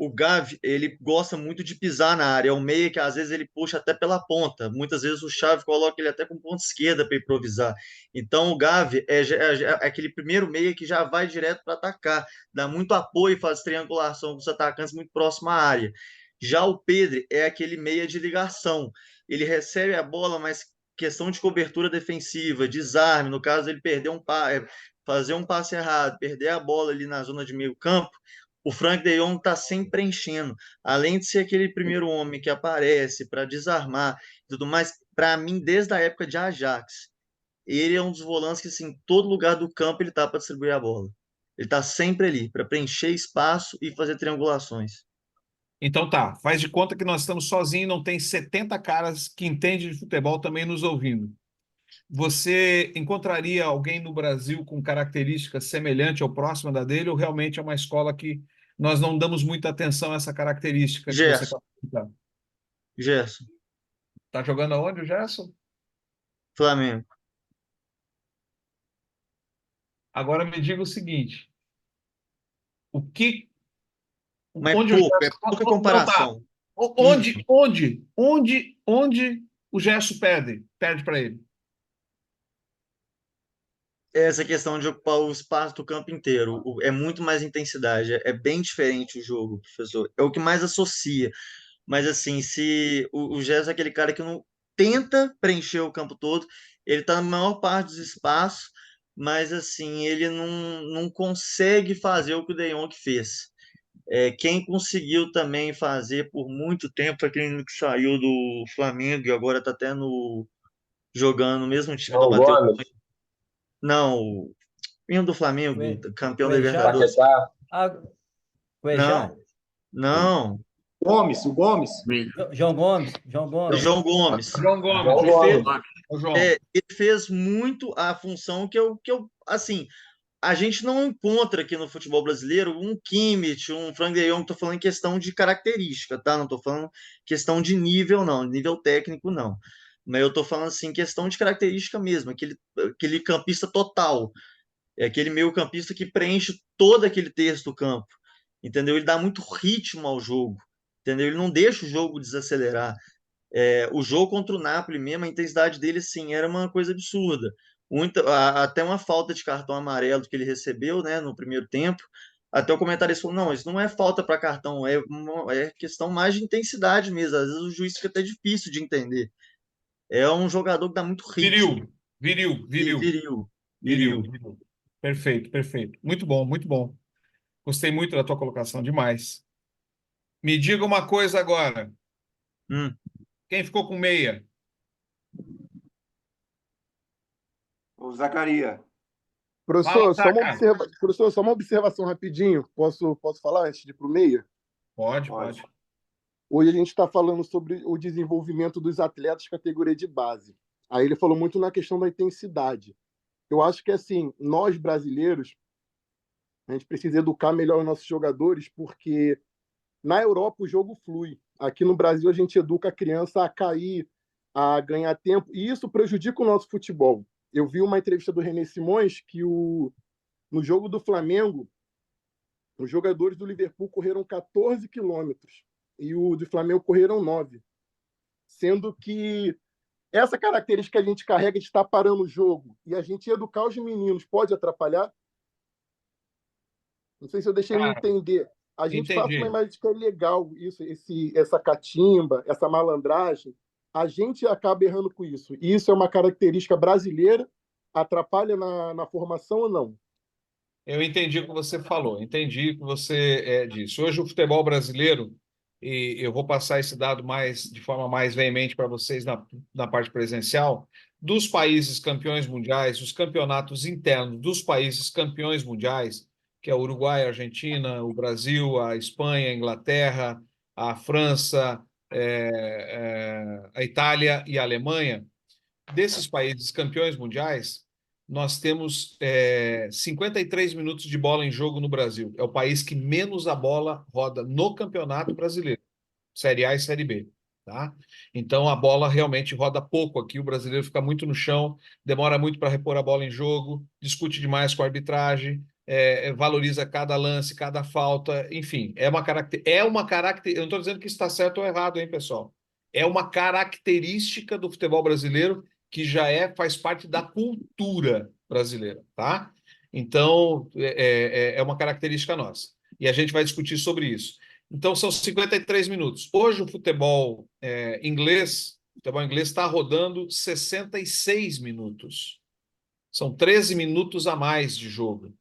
o Gavi, ele gosta muito de pisar na área, é um meia que às vezes ele puxa até pela ponta, muitas vezes o Xavi coloca ele até com ponta esquerda para improvisar. Então o Gavi é aquele primeiro meia que já vai direto para atacar, dá muito apoio e faz triangulação com os atacantes muito próximo à área. Já o Pedro é aquele meia de ligação, ele recebe a bola, mas questão de cobertura defensiva, desarme, no caso ele fazer um passe errado, perder a bola ali na zona de meio campo, o Frank de Jong está sempre preenchendo. Além de ser aquele primeiro homem que aparece para desarmar e tudo mais, para mim, desde a época de Ajax, ele é um dos volantes que, assim, em todo lugar do campo ele está para distribuir a bola. Ele está sempre ali para preencher espaço e fazer triangulações. Então tá, faz de conta que nós estamos sozinhos, não tem 70 caras que entendem de futebol também nos ouvindo. Você encontraria alguém no Brasil com características semelhantes ou próxima da dele, ou realmente é uma escola que nós não damos muita atenção a essa característica que você Gerson. acabou de citar? Gerson, Tá jogando aonde, o Gerson? Flamengo. Agora me diga o seguinte: o que, Mas onde o pouco, é Gerson, pouca não, tá. comparação. Onde o Gerson perde para ele? Essa questão de ocupar o espaço do campo inteiro é muito mais intensidade, é bem diferente o jogo, professor. É o que mais associa. Mas assim, se o Gerson é aquele cara que não tenta preencher o campo todo, ele está na maior parte dos espaços, mas assim, ele não consegue fazer o que o De Jong fez. Quem conseguiu também fazer por muito tempo foi aquele que saiu do Flamengo e agora está até jogando no mesmo time do João Matheus. Gomes, Não, o menino do Flamengo, campeão da Cuejá. Libertadores. Paquetá, Ah, Cuejá. Não, O Gomes. João Gomes. João Gomes. João Gomes. João Gomes, João perfeito. Gomes. Ô, João. Ele fez muito a função que eu, assim, a gente não encontra aqui no futebol brasileiro um Kimmich, um Frank de Jong, tô falando em questão de característica, tá? Não tô falando questão de nível, não, nível técnico, não. Mas eu tô falando, assim, questão de característica mesmo, aquele campista total, é aquele meio campista que preenche todo aquele terço do campo, entendeu? Ele dá muito ritmo ao jogo, entendeu? Ele não deixa o jogo desacelerar. O jogo contra o Napoli mesmo, a intensidade dele, assim, era uma coisa absurda. Até uma falta de cartão amarelo que ele recebeu, né, no primeiro tempo. Até o comentarista falou: não, isso não é falta para cartão, é questão mais de intensidade mesmo. Às vezes o juiz fica até difícil de entender. É um jogador que dá muito ritmo. Viril. Perfeito, perfeito. Muito bom, muito bom. Gostei muito da tua colocação, demais. Me diga uma coisa agora. Quem ficou com meia? O Zacarias. Professor, Fala, professor, só uma observação rapidinho. Posso falar antes de ir para o meia? Pode. Hoje a gente está falando sobre o desenvolvimento dos atletas categoria de base. Aí ele falou muito na questão da intensidade. Eu acho que, assim, nós brasileiros, a gente precisa educar melhor os nossos jogadores, porque Na Europa, o jogo flui. Aqui no Brasil, a gente educa a criança a cair, a ganhar tempo, e isso prejudica o nosso futebol. Eu vi uma entrevista do René Simões que no jogo do Flamengo, os jogadores do Liverpool correram 14 quilômetros e o do Flamengo correram 9. Sendo que essa característica que a gente carrega de estar parando o jogo e a gente educar os meninos pode atrapalhar? Não sei se eu deixei ele entender. A gente passa uma imagem de que é legal isso, essa catimba, essa malandragem. A gente acaba errando com isso. E isso é uma característica brasileira? Atrapalha na formação ou não? Eu entendi o que você falou, entendi o que você disse. Hoje o futebol brasileiro, e eu vou passar esse dado de forma mais veemente para vocês na parte presencial, dos países campeões mundiais, os campeonatos internos dos países campeões mundiais, que é o Uruguai, a Argentina, o Brasil, a Espanha, a Inglaterra, a França, a Itália e a Alemanha, desses países campeões mundiais, nós temos 53 minutos de bola em jogo no Brasil. É o país que menos a bola roda no Campeonato Brasileiro, Série A e Série B. Tá? Então a bola realmente roda pouco aqui, o brasileiro fica muito no chão, demora muito para repor a bola em jogo, discute demais com a arbitragem, valoriza cada lance, cada falta, enfim, é uma característica. Eu não estou dizendo que está certo ou errado, hein, pessoal? É uma característica do futebol brasileiro que já faz parte da cultura brasileira, tá? Então, é uma característica nossa. E a gente vai discutir sobre isso. Então, são 53 minutos. Hoje, o futebol inglês está rodando 66 minutos. São 13 minutos a mais de jogo.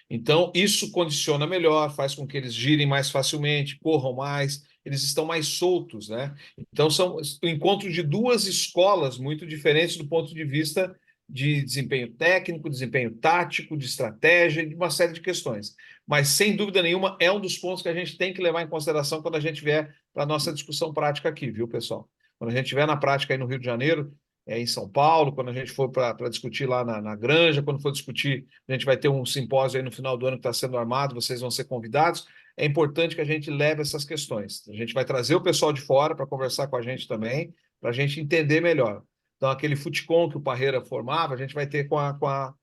Então, isso condiciona melhor, faz com que eles girem mais facilmente, corram mais, eles estão mais soltos, né? Então, são o encontro de duas escolas muito diferentes do ponto de vista de desempenho técnico, desempenho tático, de estratégia, de uma série de questões. Mas, sem dúvida nenhuma, é um dos pontos que a gente tem que levar em consideração quando a gente vier para a nossa discussão prática aqui, viu, pessoal? Quando a gente vier na prática aí no Rio de Janeiro, em São Paulo, quando a gente for para discutir lá na Granja, quando for discutir, a gente vai ter um simpósio aí no final do ano que está sendo armado, vocês vão ser convidados. É importante que a gente leve essas questões. A gente vai trazer o pessoal de fora para conversar com a gente também, para a gente entender melhor. Então, aquele futicom que o Parreira formava, a gente vai ter com a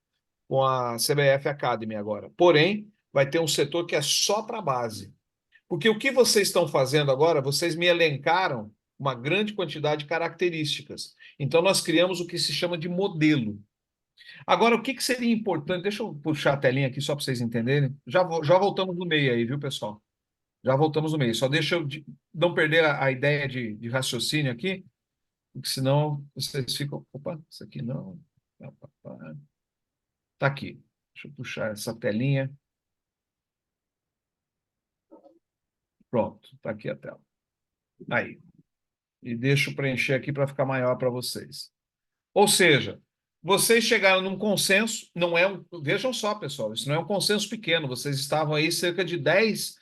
CBF Academy agora. Porém, vai ter um setor que é só para a base. Porque o que vocês estão fazendo agora, vocês me elencaram uma grande quantidade de características. Então, nós criamos o que se chama de modelo. Agora, o que seria importante? Deixa eu puxar a telinha aqui só para vocês entenderem. Já voltamos no meio aí, viu, pessoal? Já voltamos no meio. Só deixa eu não perder a ideia de raciocínio aqui, porque senão vocês ficam... Opa, isso aqui não... Tá aqui. Deixa eu puxar essa telinha. Pronto, tá aqui a tela. Aí. E deixa eu preencher aqui para ficar maior para vocês. Ou seja, vocês chegaram num consenso, vejam só, pessoal, isso não é um consenso pequeno, vocês estavam aí cerca de 10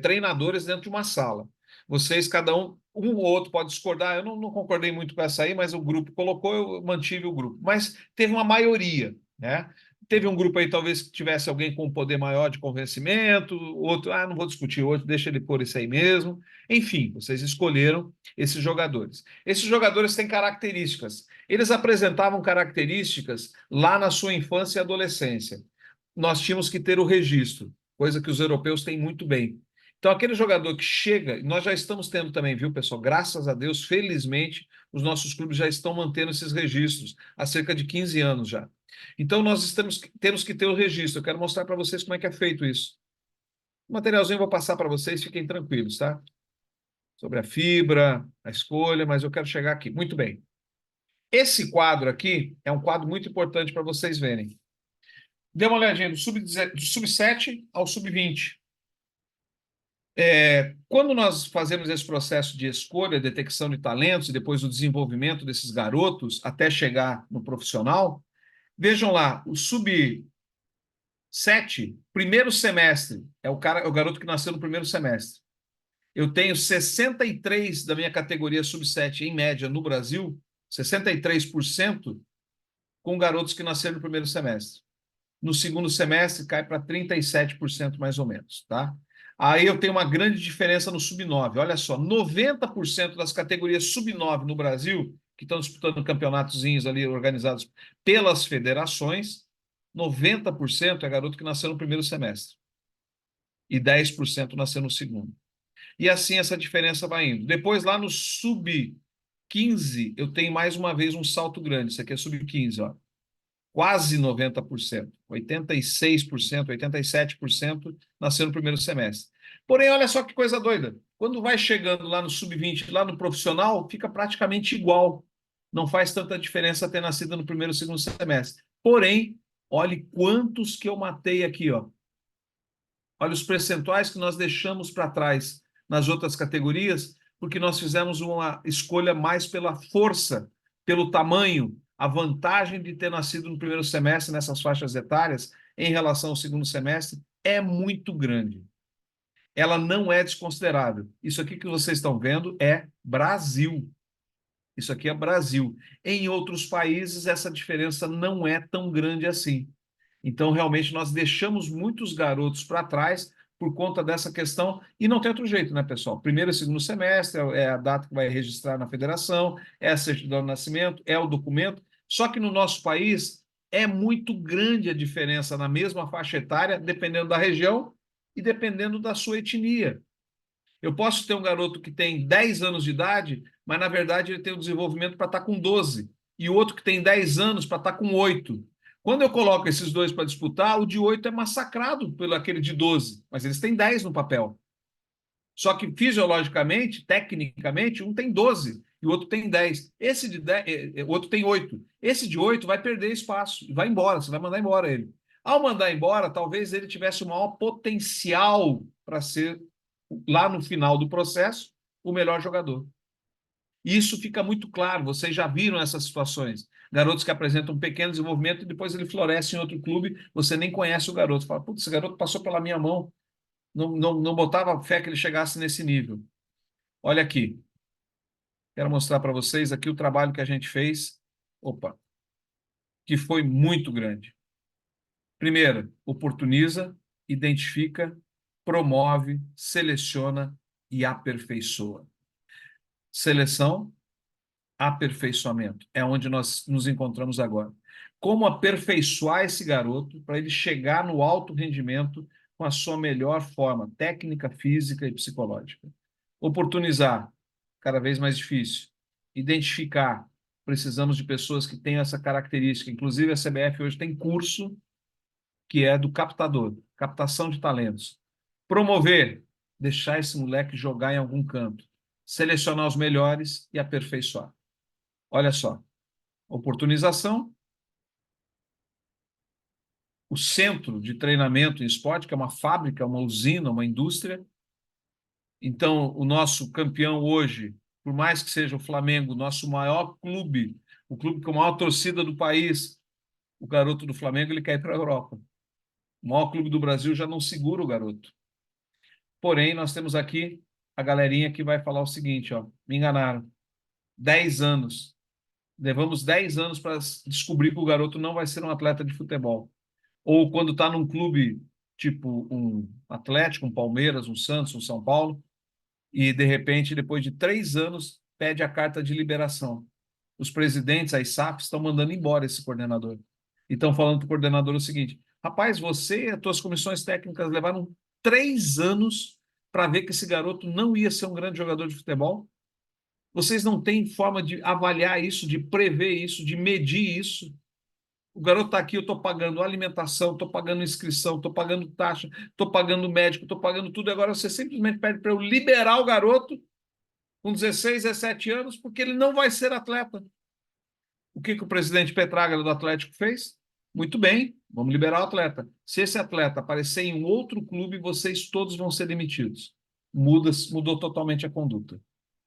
treinadores dentro de uma sala. Vocês, cada um ou outro pode discordar, eu não concordei muito com essa aí, mas o grupo colocou, eu mantive o grupo. Mas teve uma maioria, né? Teve um grupo aí, talvez, que tivesse alguém com um poder maior de convencimento, outro, não vou discutir hoje, deixa ele pôr isso aí mesmo. Enfim, vocês escolheram esses jogadores. Esses jogadores têm características. Eles apresentavam características lá na sua infância e adolescência. Nós tínhamos que ter o registro, coisa que os europeus têm muito bem. Então, aquele jogador que chega, nós já estamos tendo também, viu, pessoal? Graças a Deus, felizmente, os nossos clubes já estão mantendo esses registros há cerca de 15 anos já. Então, nós temos que ter o registro. Eu quero mostrar para vocês como é que é feito isso. O materialzinho eu vou passar para vocês, fiquem tranquilos, tá? Sobre a fibra, a escolha, mas eu quero chegar aqui. Muito bem. Esse quadro aqui é um quadro muito importante para vocês verem. Dê uma olhadinha do sub-7 ao sub-20. Quando nós fazemos esse processo de escolha, detecção de talentos e depois o desenvolvimento desses garotos até chegar no profissional, vejam lá, o sub-7, primeiro semestre, é o garoto que nasceu no primeiro semestre. Eu tenho 63 da minha categoria sub-7, em média, no Brasil, 63% com garotos que nasceram no primeiro semestre. No segundo semestre, cai para 37% mais ou menos, tá? Aí eu tenho uma grande diferença no sub-9. Olha só, 90% das categorias sub-9 no Brasil, que estão disputando campeonatozinhos ali organizados pelas federações, 90% é garoto que nasceu no primeiro semestre. E 10% nasceu no segundo. E assim essa diferença vai indo. Depois, lá no sub-15, eu tenho mais uma vez um salto grande. Isso aqui é sub-15, ó. Quase 90%, 86%, 87% nasceu no primeiro semestre. Porém, olha só que coisa doida. Quando vai chegando lá no sub-20, lá no profissional, fica praticamente igual. Não faz tanta diferença ter nascido no primeiro e segundo semestre. Porém, olhe quantos que eu matei aqui, ó. Olha os percentuais que nós deixamos para trás nas outras categorias, porque nós fizemos uma escolha mais pela força, pelo tamanho, a vantagem de ter nascido no primeiro semestre nessas faixas etárias em relação ao segundo semestre é muito grande. Ela não é desconsiderável. Isso aqui que vocês estão vendo é Brasil. Isso aqui é Brasil. Em outros países, essa diferença não é tão grande assim. Então, realmente, nós deixamos muitos garotos para trás por conta dessa questão, e não tem outro jeito, né, pessoal? Primeiro e segundo semestre é a data que vai registrar na federação, é a certidão de nascimento, é o documento. Só que no nosso país é muito grande a diferença na mesma faixa etária, dependendo da região e dependendo da sua etnia. Eu posso ter um garoto que tem 10 anos de idade, mas na verdade ele tem o desenvolvimento para estar com 12, e o outro que tem 10 anos para estar com 8. Quando eu coloco esses dois para disputar, o de 8 é massacrado pelo aquele de 12, mas eles têm 10 no papel. Só que fisiologicamente, tecnicamente, um tem 12 e o outro tem 10. Esse de 10, o outro tem 8. Esse de 8 vai perder espaço e vai embora, você vai mandar embora ele. Ao mandar embora, talvez ele tivesse o maior potencial para ser, lá no final do processo, o melhor jogador. Isso fica muito claro, vocês já viram essas situações. Garotos que apresentam um pequeno desenvolvimento e depois ele floresce em outro clube, você nem conhece o garoto. Fala, putz, esse garoto passou pela minha mão, não botava fé que ele chegasse nesse nível. Olha aqui, quero mostrar para vocês aqui o trabalho que a gente fez, que foi muito grande. Primeiro, oportuniza, identifica, promove, seleciona e aperfeiçoa. Seleção, aperfeiçoamento. É onde nós nos encontramos agora. Como aperfeiçoar esse garoto para ele chegar no alto rendimento com a sua melhor forma, técnica, física e psicológica. Oportunizar, cada vez mais difícil. Identificar, precisamos de pessoas que tenham essa característica. Inclusive, a CBF hoje tem curso que é do captador, captação de talentos. Promover, deixar esse moleque jogar em algum canto. Selecionar os melhores e aperfeiçoar. Olha só, oportunização, o centro de treinamento em esporte, que é uma fábrica, uma usina, uma indústria. Então, o nosso campeão hoje, por mais que seja o Flamengo, nosso maior clube, o clube com a maior torcida do país, o garoto do Flamengo, ele quer ir para a Europa. O maior clube do Brasil já não segura o garoto. Porém, nós temos aqui a galerinha que vai falar o seguinte, ó, me enganaram. 10 anos. Levamos 10 anos para descobrir que o garoto não vai ser um atleta de futebol. Ou quando está num clube tipo um Atlético, um Palmeiras, um Santos, um São Paulo, e de repente, depois de 3 anos, pede a carta de liberação. Os presidentes, as SAFs, estão mandando embora esse coordenador. E estão falando para o coordenador o seguinte, rapaz, você e as tuas comissões técnicas levaram 3 anos para ver que esse garoto não ia ser um grande jogador de futebol? Vocês não têm forma de avaliar isso, de prever isso, de medir isso? O garoto está aqui, eu estou pagando alimentação, estou pagando inscrição, estou pagando taxa, estou pagando médico, estou pagando tudo. Agora você simplesmente pede para eu liberar o garoto com 16, 17 anos, porque ele não vai ser atleta. O que o presidente Petrágalo do Atlético fez? Muito bem, vamos liberar o atleta. Se esse atleta aparecer em um outro clube, vocês todos vão ser demitidos. Mudou totalmente a conduta.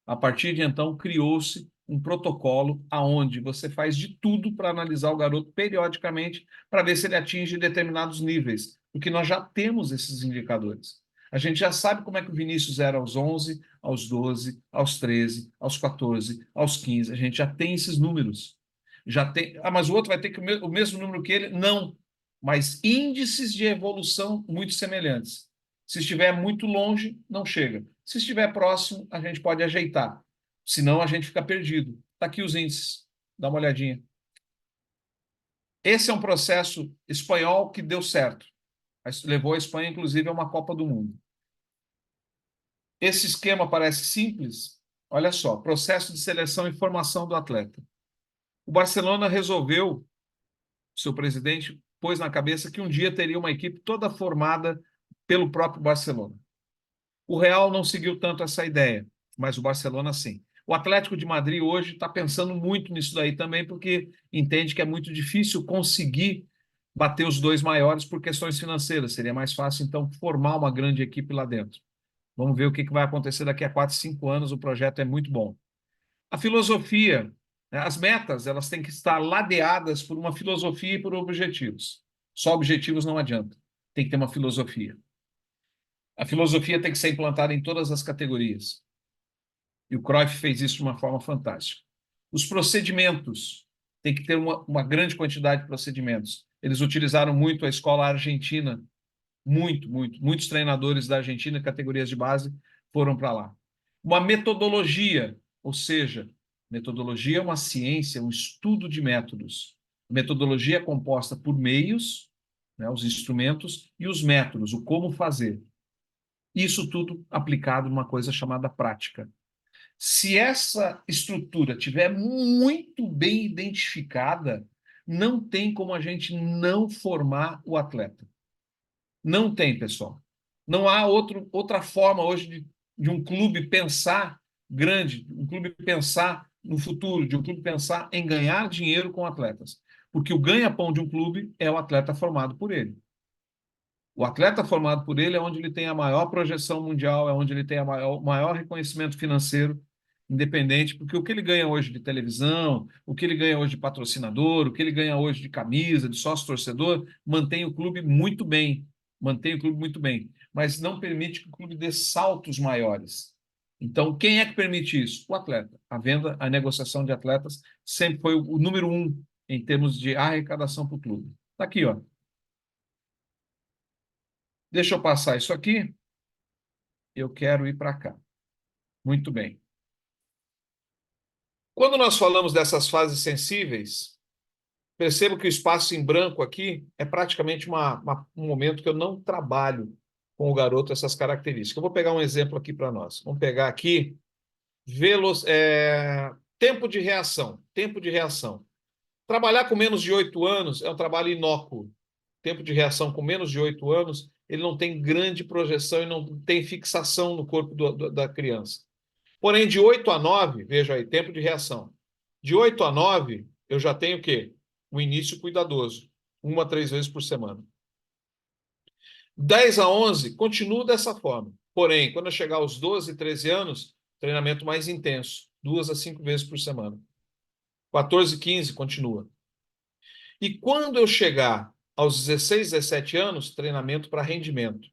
A partir de então, criou-se um protocolo aonde você faz de tudo para analisar o garoto periodicamente para ver se ele atinge determinados níveis, porque nós já temos esses indicadores. A gente já sabe como é que o Vinícius era aos 11, aos 12, aos 13, aos 14, aos 15. A gente já tem esses números. Já tem. Ah, mas o outro vai ter o mesmo número que ele? Não. Mas índices de evolução muito semelhantes. Se estiver muito longe, não chega. Se estiver próximo, a gente pode ajeitar. Senão, a gente fica perdido. Está aqui os índices. Dá uma olhadinha. Esse é um processo espanhol que deu certo. Levou a Espanha, inclusive, a uma Copa do Mundo. Esse esquema parece simples. Olha só, processo de seleção e formação do atleta. O Barcelona resolveu, seu presidente pôs na cabeça que um dia teria uma equipe toda formada pelo próprio Barcelona. O Real não seguiu tanto essa ideia, mas o Barcelona sim. O Atlético de Madrid hoje está pensando muito nisso daí também, porque entende que é muito difícil conseguir bater os dois maiores por questões financeiras. Seria mais fácil, então, formar uma grande equipe lá dentro. Vamos ver o que vai acontecer daqui a 4, 5 anos. O projeto é muito bom. A filosofia, né, as metas, elas têm que estar ladeadas por uma filosofia e por objetivos. Só objetivos não adianta. Tem que ter uma filosofia. A filosofia tem que ser implantada em todas as categorias. E o Cruyff fez isso de uma forma fantástica. Os procedimentos, tem que ter uma grande quantidade de procedimentos. Eles utilizaram muito a escola argentina, muitos treinadores da Argentina, categorias de base, foram para lá. Uma metodologia, ou seja, metodologia é uma ciência, um estudo de métodos. A metodologia é composta por meios, né, os instrumentos, e os métodos, o como fazer. Isso tudo aplicado numa coisa chamada prática. Se essa estrutura tiver muito bem identificada, não tem como a gente não formar o atleta. Não tem, pessoal. Não há outra forma hoje de um clube pensar grande, um clube pensar no futuro, de um clube pensar em ganhar dinheiro com atletas. Porque o ganha-pão de um clube é o atleta formado por ele. O atleta formado por ele é onde ele tem a maior projeção mundial, é onde ele tem o maior reconhecimento financeiro, independente, porque o que ele ganha hoje de televisão, o que ele ganha hoje de patrocinador, o que ele ganha hoje de camisa, de sócio-torcedor, mantém o clube muito bem, mas não permite que o clube dê saltos maiores. Então, quem é que permite isso? O atleta. A venda, a negociação de atletas sempre foi o número 1 em termos de arrecadação para o clube. Está aqui, ó. Deixa eu passar isso aqui. Eu quero ir para cá. Muito bem. Quando nós falamos dessas fases sensíveis, percebo que o espaço em branco aqui é praticamente um momento que eu não trabalho com o garoto essas características. Eu vou pegar um exemplo aqui para nós. Vamos pegar aqui tempo de reação. Tempo de reação. Trabalhar com menos de 8 anos é um trabalho inócuo. Tempo de reação com menos de 8 anos, ele não tem grande projeção e não tem fixação no corpo da criança. Porém, de 8 a 9, veja aí, tempo de reação. De 8 a 9, eu já tenho o quê? O início cuidadoso, 1 a 3 vezes por semana. 10 a 11, continuo dessa forma. Porém, quando eu chegar aos 12, 13 anos, treinamento mais intenso, 2 a 5 vezes por semana. 14, 15, continua. E quando eu chegar aos 16, 17 anos, treinamento para rendimento.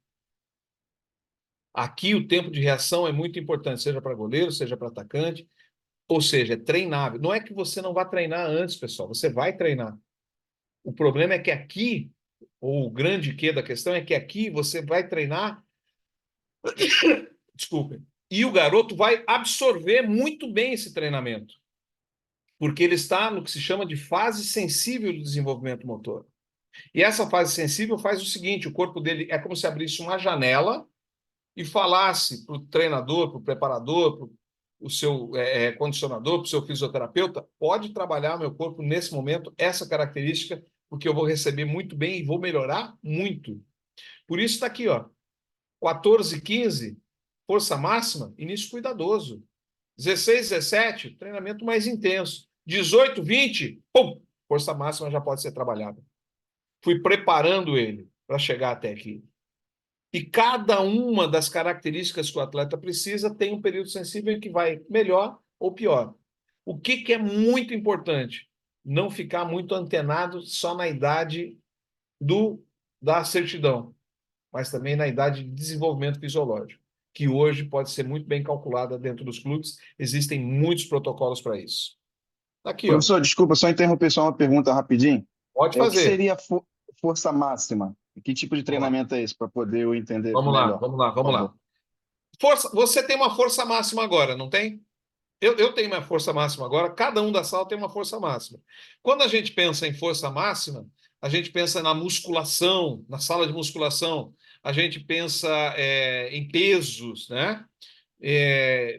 Aqui o tempo de reação é muito importante, seja para goleiro, seja para atacante, ou seja, é treinável. Não é que você não vá treinar antes, pessoal, você vai treinar. O problema é que aqui, ou o grande quê da questão é que aqui você vai treinar, desculpem, e o garoto vai absorver muito bem esse treinamento, porque ele está no que se chama de fase sensível do desenvolvimento motor. E essa fase sensível faz o seguinte, o corpo dele é como se abrisse uma janela e falasse para o treinador, para o preparador, para o seu condicionador, para o seu fisioterapeuta, pode trabalhar meu corpo nesse momento, essa característica, porque eu vou receber muito bem e vou melhorar muito. Por isso está aqui, ó, 14, 15, força máxima, início cuidadoso. 16, 17, treinamento mais intenso. 18, 20, pum, força máxima já pode ser trabalhada. Fui preparando ele para chegar até aqui. E cada uma das características que o atleta precisa tem um período sensível em que vai melhor ou pior. O que é muito importante? Não ficar muito antenado só na idade da certidão, mas também na idade de desenvolvimento fisiológico, que hoje pode ser muito bem calculada dentro dos clubes. Existem muitos protocolos para isso. Tá aqui, professor, desculpa, só interromper só uma pergunta rapidinho. Pode O que fazer. seria força máxima? Que tipo de treinamento é esse, para poder eu entender Vamos lá, melhor? vamos lá, Por vamos lá. favor. Você tem uma força máxima agora, não tem? Eu tenho uma força máxima agora, cada um da sala tem uma força máxima. Quando a gente pensa em força máxima, a gente pensa na musculação, na sala de musculação, a gente pensa em pesos, né?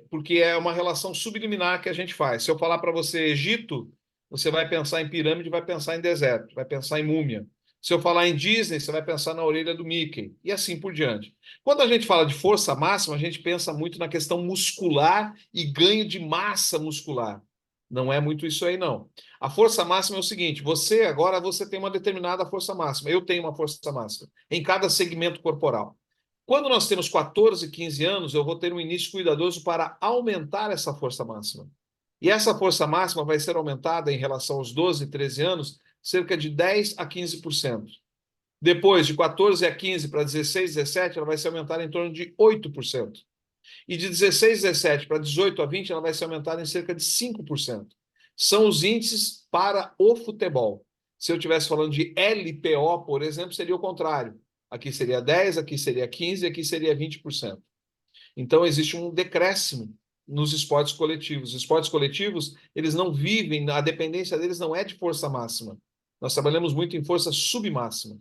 Porque é uma relação subliminar que a gente faz. Se eu falar para você Egito, você vai pensar em pirâmide, vai pensar em deserto, vai pensar em múmia. Se eu falar em Disney, você vai pensar na orelha do Mickey, e assim por diante. Quando a gente fala de força máxima, a gente pensa muito na questão muscular e ganho de massa muscular. Não é muito isso aí, não. A força máxima é o seguinte: agora você tem uma determinada força máxima, eu tenho uma força máxima em cada segmento corporal. Quando nós temos 14, 15 anos, eu vou ter um início cuidadoso para aumentar essa força máxima. E essa força máxima vai ser aumentada em relação aos 12, 13 anos, cerca de 10 a 15%. Depois, de 14 a 15 para 16, 17, ela vai se aumentar em torno de 8%. E de 16, 17 para 18 a 20, ela vai se aumentar em cerca de 5%. São os índices para o futebol. Se eu estivesse falando de LPO, por exemplo, seria o contrário. Aqui seria 10, aqui seria 15, aqui seria 20%. Então, existe um decréscimo nos esportes coletivos. Os esportes coletivos, eles não vivem, a dependência deles não é de força máxima. Nós trabalhamos muito em força submáxima.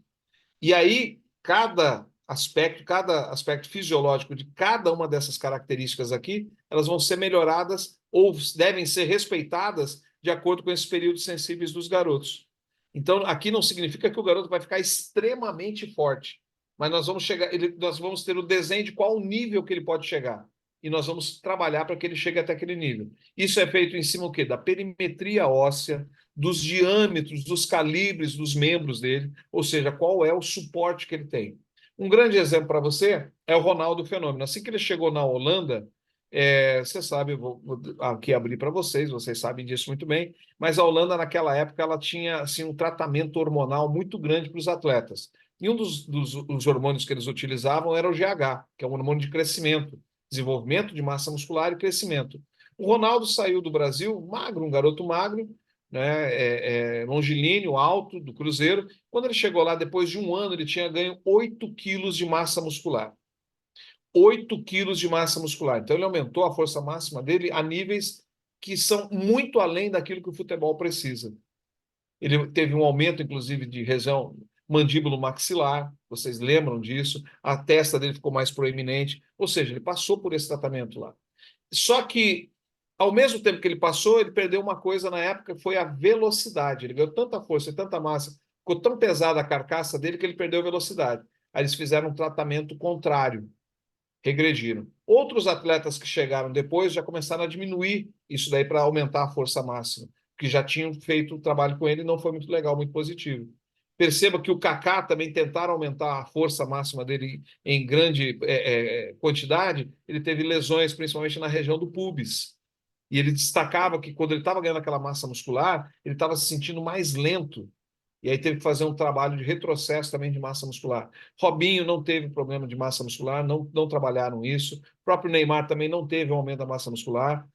E aí, cada aspecto fisiológico de cada uma dessas características aqui, elas vão ser melhoradas ou devem ser respeitadas de acordo com esses períodos sensíveis dos garotos. Então, aqui não significa que o garoto vai ficar extremamente forte, mas nós vamos ter o desenho de qual nível que ele pode chegar. E nós vamos trabalhar para que ele chegue até aquele nível. Isso é feito em cima o quê? Da perimetria óssea, dos diâmetros, dos calibres dos membros dele, ou seja, qual é o suporte que ele tem. Um grande exemplo para você é o Ronaldo Fenômeno. Assim que ele chegou na Holanda, você sabe, vou aqui abrir para vocês sabem disso muito bem, mas a Holanda, naquela época, ela tinha assim, um tratamento hormonal muito grande para os atletas. E um dos hormônios que eles utilizavam era o GH, que é um hormônio de crescimento, desenvolvimento de massa muscular e crescimento. O Ronaldo saiu do Brasil magro, um garoto magro, né, longilíneo, alto, do Cruzeiro. Quando ele chegou lá, depois de um ano, ele tinha ganho 8 quilos de massa muscular. 8 quilos de massa muscular. Então, ele aumentou a força máxima dele a níveis que são muito além daquilo que o futebol precisa. Ele teve um aumento, inclusive, de região mandíbulo-maxilar, vocês lembram disso? A testa dele ficou mais proeminente, ou seja, ele passou por esse tratamento lá. Só que, ao mesmo tempo que ele passou, ele perdeu uma coisa na época, que foi a velocidade. Ele ganhou tanta força e tanta massa, ficou tão pesada a carcaça dele que ele perdeu a velocidade. Aí eles fizeram um tratamento contrário, regrediram. Outros atletas que chegaram depois já começaram a diminuir isso daí para aumentar a força máxima, que já tinham feito o trabalho com ele e não foi muito legal, muito positivo. Perceba que o Kaká também tentaram aumentar a força máxima dele em grande quantidade, ele teve lesões, principalmente na região do pubis. E ele destacava que quando ele estava ganhando aquela massa muscular, ele estava se sentindo mais lento. E aí teve que fazer um trabalho de retrocesso também de massa muscular. Robinho não teve problema de massa muscular, não trabalharam isso. O próprio Neymar também não teve um aumento da massa muscular.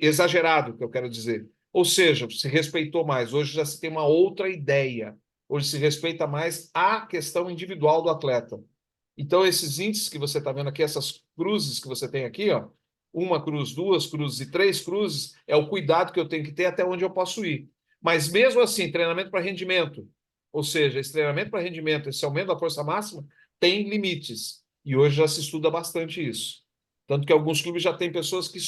Exagerado, que eu quero dizer. Ou seja, se respeitou mais. Hoje já se tem uma outra ideia. Hoje se respeita mais a questão individual do atleta. Então, esses índices que você está vendo aqui, essas cruzes que você tem aqui, ó, 1 cruz, 2 cruzes e 3 cruzes, é o cuidado que eu tenho que ter até onde eu posso ir. Mas mesmo assim, treinamento para rendimento, ou seja, esse treinamento para rendimento, esse aumento da força máxima, tem limites. E hoje já se estuda bastante isso. Tanto que alguns clubes já têm pessoas que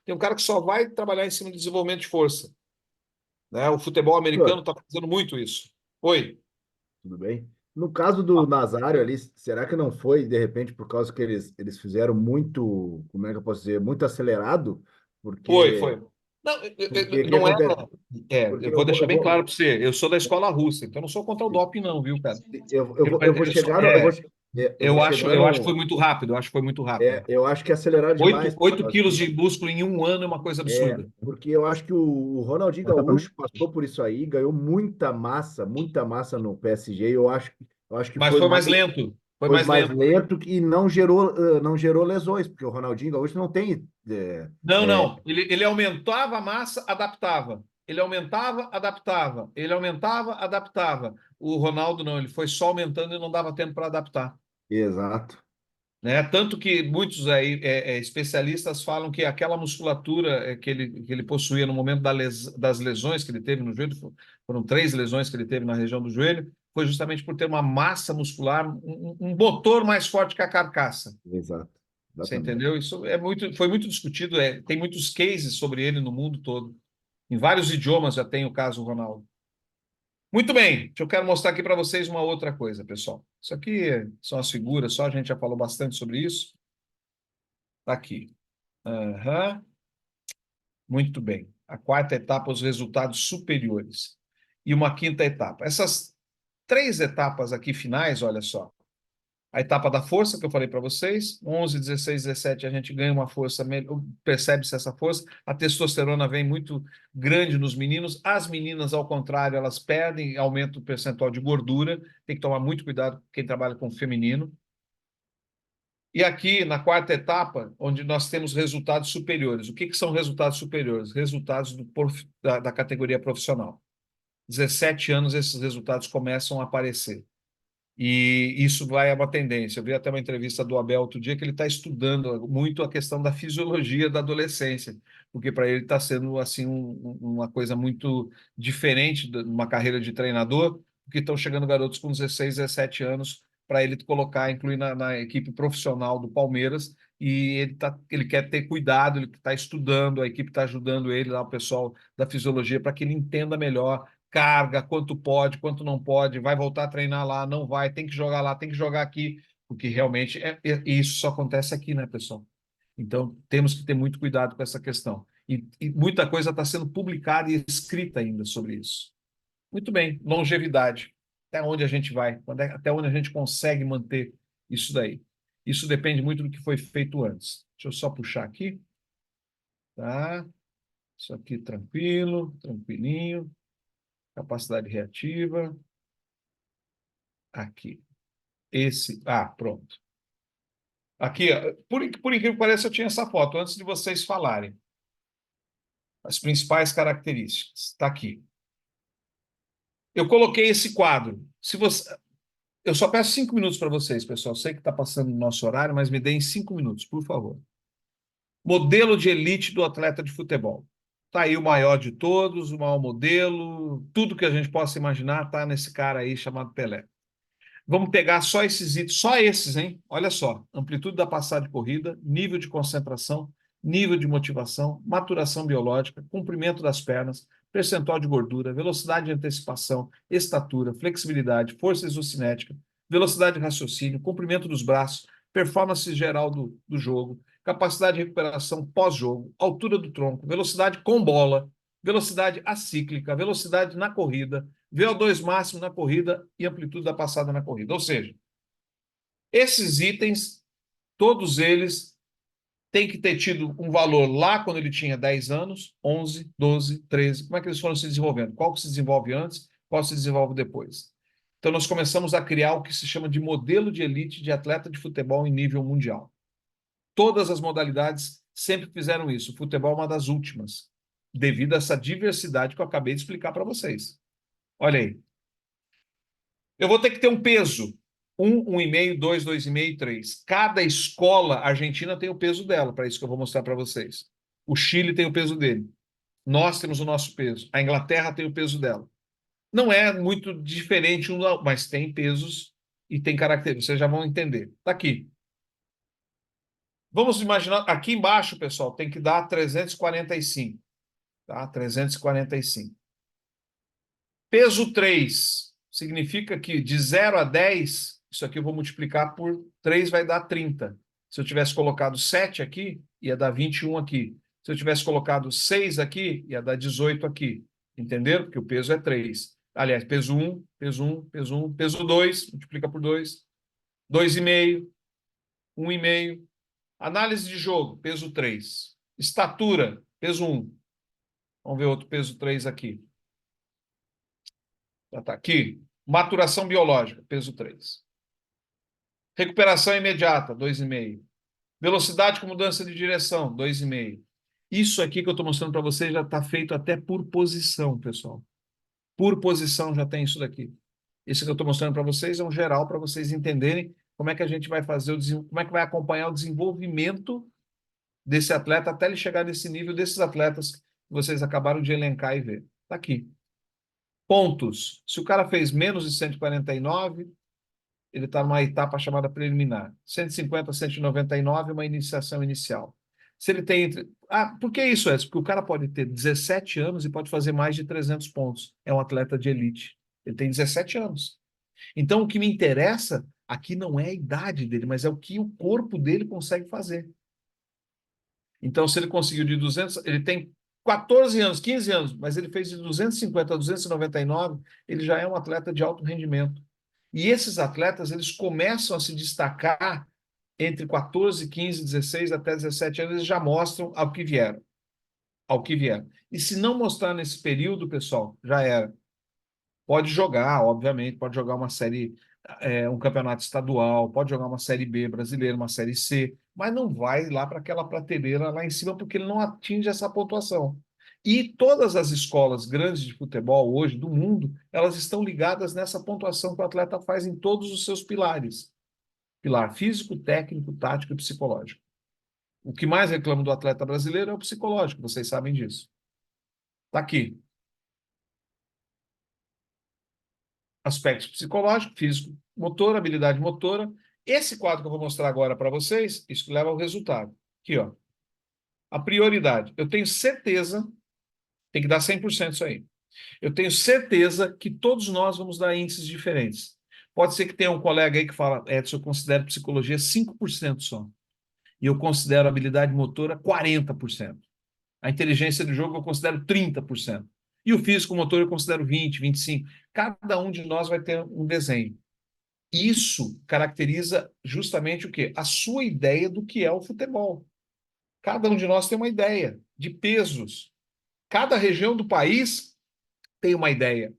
tem um cara que só vai trabalhar em cima do desenvolvimento de força. Né? O futebol americano está fazendo muito isso. Oi. Tudo bem? No caso do Nazário ali, será que não foi, de repente, por causa que eles fizeram muito, como é que eu posso dizer, muito acelerado? Porque... Foi. Não, Porque não é. Porque Eu vou deixar bem claro para você. Eu sou da escola russa, então eu não sou contra o doping, não, viu, cara? Eu vou chegar. Eu acho que foi muito rápido. Eu acho que aceleraram demais. 8 quilos de músculo em um ano é uma coisa absurda. Porque eu acho que o Ronaldinho Gaúcho passou por isso aí, ganhou muita massa no PSG. Eu acho que Mas foi mais lento. Foi mais lento e não gerou lesões, porque o Ronaldinho Gaúcho não tem. Não. Ele aumentava a massa, adaptava. ele aumentava, adaptava. Ele aumentava, adaptava. O Ronaldo não, ele foi só aumentando e não dava tempo para adaptar. Exato. Né? Tanto que muitos aí, especialistas falam que aquela musculatura que ele possuía no momento das lesões que ele teve no joelho, foram 3 lesões que ele teve na região do joelho, foi justamente por ter uma massa muscular, um motor mais forte que a carcaça. Exato. Você Exatamente. entendeu? Isso foi muito discutido, tem muitos cases sobre ele no mundo todo. Em vários idiomas já tem o caso Ronaldo. Muito bem, eu quero mostrar aqui para vocês uma outra coisa, pessoal. Isso aqui são as figuras, só a gente já falou bastante sobre isso. Está aqui. Aham. Muito bem. A quarta etapa, os resultados superiores. E uma quinta etapa. Essas 3 etapas aqui finais, olha só. A etapa da força, que eu falei para vocês, 11, 16, 17, a gente ganha uma força, percebe-se essa força, a testosterona vem muito grande nos meninos, as meninas, ao contrário, elas perdem, aumenta o percentual de gordura, tem que tomar muito cuidado quem trabalha com feminino. E aqui, na quarta etapa, onde nós temos resultados superiores. O que são resultados superiores? Resultados da categoria profissional. 17 anos, esses resultados começam a aparecer. E isso vai a uma tendência. Eu vi até uma entrevista do Abel outro dia que ele está estudando muito a questão da fisiologia da adolescência, porque para ele está sendo assim uma coisa muito diferente de uma carreira de treinador, porque estão chegando garotos com 16, 17 anos para ele colocar, incluir na equipe profissional do Palmeiras, e ele quer ter cuidado, ele está estudando, a equipe está ajudando ele, lá, o pessoal da fisiologia, para que ele entenda melhor carga, quanto pode, quanto não pode, vai voltar a treinar lá, não vai, tem que jogar lá, tem que jogar aqui, porque realmente isso só acontece aqui, né, pessoal? Então, temos que ter muito cuidado com essa questão. E muita coisa está sendo publicada e escrita ainda sobre isso. Muito bem, longevidade. Até onde a gente vai? Até onde a gente consegue manter isso daí? Isso depende muito do que foi feito antes. Deixa eu só puxar aqui. Tá? Isso aqui tranquilo, tranquilinho. Capacidade reativa. Aqui. Pronto. Aqui, ó, por incrível que pareça, eu tinha essa foto antes de vocês falarem. As principais características. Está aqui. Eu coloquei esse quadro. Eu só peço 5 minutos para vocês, pessoal. Sei que está passando o nosso horário, mas me deem 5 minutos, por favor. Modelo de elite do atleta de futebol. Está aí o maior de todos, o maior modelo, tudo que a gente possa imaginar está nesse cara aí chamado Pelé. Vamos pegar só esses itens, só esses, hein? Olha só, amplitude da passada de corrida, nível de concentração, nível de motivação, maturação biológica, comprimento das pernas, percentual de gordura, velocidade de antecipação, estatura, flexibilidade, força isocinética, velocidade de raciocínio, comprimento dos braços, performance geral do jogo, capacidade de recuperação pós-jogo, altura do tronco, velocidade com bola, velocidade acíclica, velocidade na corrida, VO2 máximo na corrida e amplitude da passada na corrida. Ou seja, esses itens, todos eles têm que ter tido um valor lá quando ele tinha 10 anos, 11, 12, 13. Como é que eles foram se desenvolvendo? Qual que se desenvolve antes, qual se desenvolve depois? Então, nós começamos a criar o que se chama de modelo de elite de atleta de futebol em nível mundial. Todas as modalidades sempre fizeram isso. O futebol é uma das últimas, devido a essa diversidade que eu acabei de explicar para vocês. Olha aí. Eu vou ter que ter um peso. 1, 1,5, 2, 2,5, 3. Cada escola argentina tem o peso dela, para isso que eu vou mostrar para vocês. O Chile tem o peso dele. Nós temos o nosso peso. A Inglaterra tem o peso dela. Não é muito diferente, mas tem pesos e tem características. Vocês já vão entender. Está aqui. Vamos imaginar, aqui embaixo, pessoal, tem que dar 345. Tá? 345. Peso 3 significa que de 0 a 10, isso aqui eu vou multiplicar por 3, vai dar 30. Se eu tivesse colocado 7 aqui, ia dar 21 aqui. Se eu tivesse colocado 6 aqui, ia dar 18 aqui. Entenderam? Porque o peso é 3. Aliás, peso 1, peso 1, peso 1, peso 2, multiplica por 2. 2,5, 1,5. Análise de jogo, peso 3. Estatura, peso 1. Vamos ver outro peso 3 aqui. Já está aqui. Maturação biológica, peso 3. Recuperação imediata, 2,5. Velocidade com mudança de direção, 2,5. Isso aqui que eu estou mostrando para vocês já está feito até por posição, pessoal. Por posição já tem isso daqui. Isso que eu estou mostrando para vocês é um geral para vocês entenderem como é que a gente vai fazer como é que vai acompanhar o desenvolvimento desse atleta até ele chegar nesse nível desses atletas que vocês acabaram de elencar e ver. Está aqui. Pontos. Se o cara fez menos de 149, ele está numa etapa chamada preliminar. 150 a 199 é uma iniciação inicial. Se ele tem entre... por que isso, Edson? Porque o cara pode ter 17 anos e pode fazer mais de 300 pontos. É um atleta de elite. Ele tem 17 anos. Então, o que me interessa aqui não é a idade dele, mas é o que o corpo dele consegue fazer. Então, se ele conseguiu de 200, ele tem 14 anos, 15 anos, mas ele fez de 250 a 299, ele já é um atleta de alto rendimento. E esses atletas, eles começam a se destacar entre 14, 15, 16 até 17 anos, eles já mostram ao que vieram. Ao que vieram. E se não mostrar nesse período, pessoal, já era. Pode jogar, obviamente, pode jogar uma série, um campeonato estadual, pode jogar uma série B brasileira, uma série C, mas não vai lá para aquela prateleira lá em cima, porque ele não atinge essa pontuação. E todas as escolas grandes de futebol hoje do mundo, elas estão ligadas nessa pontuação que o atleta faz em todos os seus pilares. Pilar físico, técnico, tático e psicológico. O que mais reclamo do atleta brasileiro é o psicológico, vocês sabem disso. Está aqui. Aspectos psicológico, físico, motor, habilidade motora. Esse quadro que eu vou mostrar agora para vocês, isso leva ao resultado. Aqui, ó. A prioridade. Eu tenho certeza, tem que dar 100% isso aí. Eu tenho certeza que todos nós vamos dar índices diferentes. Pode ser que tenha um colega aí que fala, Edson, eu considero psicologia 5% só. E eu considero habilidade motora 40%. A inteligência do jogo eu considero 30%. E o físico motor eu considero 20%, 25%. Cada um de nós vai ter um desenho. Isso caracteriza justamente o quê? A sua ideia do que é o futebol. Cada um de nós tem uma ideia de pesos. Cada região do país tem uma ideia.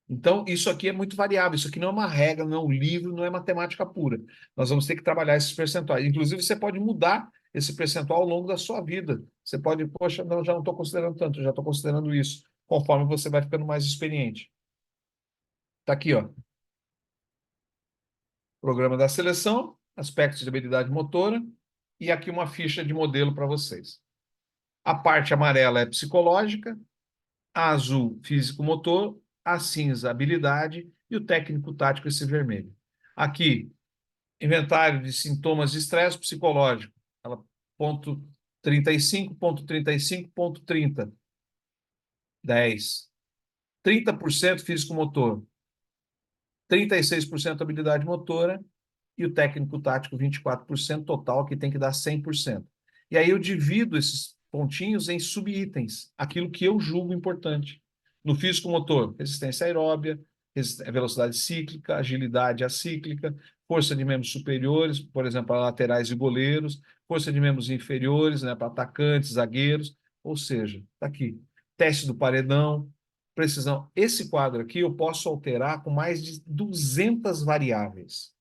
Então, isso aqui é muito variável. Isso aqui não é uma regra, não é um livro, não é matemática pura. Nós vamos ter que trabalhar esses percentuais. Inclusive, você pode mudar esse percentual ao longo da sua vida. Você pode, poxa, não, já não estou considerando tanto, já estou considerando isso, conforme você vai ficando mais experiente. Está aqui, ó. Programa da seleção, aspectos de habilidade motora, e aqui uma ficha de modelo para vocês. A parte amarela é psicológica, a azul, físico-motor, a cinza, habilidade, e o técnico-tático, esse vermelho. Aqui, inventário de sintomas de estresse psicológico, ela, ponto 35, ponto 35, ponto 30. 10. 30% físico-motor, 36% habilidade motora, e o técnico-tático 24% total, que tem que dar 100%. E aí eu divido esses pontinhos em subitens, aquilo que eu julgo importante. No físico-motor, resistência aeróbia, velocidade cíclica, agilidade acíclica, força de membros superiores, por exemplo, para laterais e goleiros, força de membros inferiores, né, para atacantes, zagueiros, ou seja, está aqui. Teste do paredão, precisão. Esse quadro aqui eu posso alterar com mais de 200 variáveis.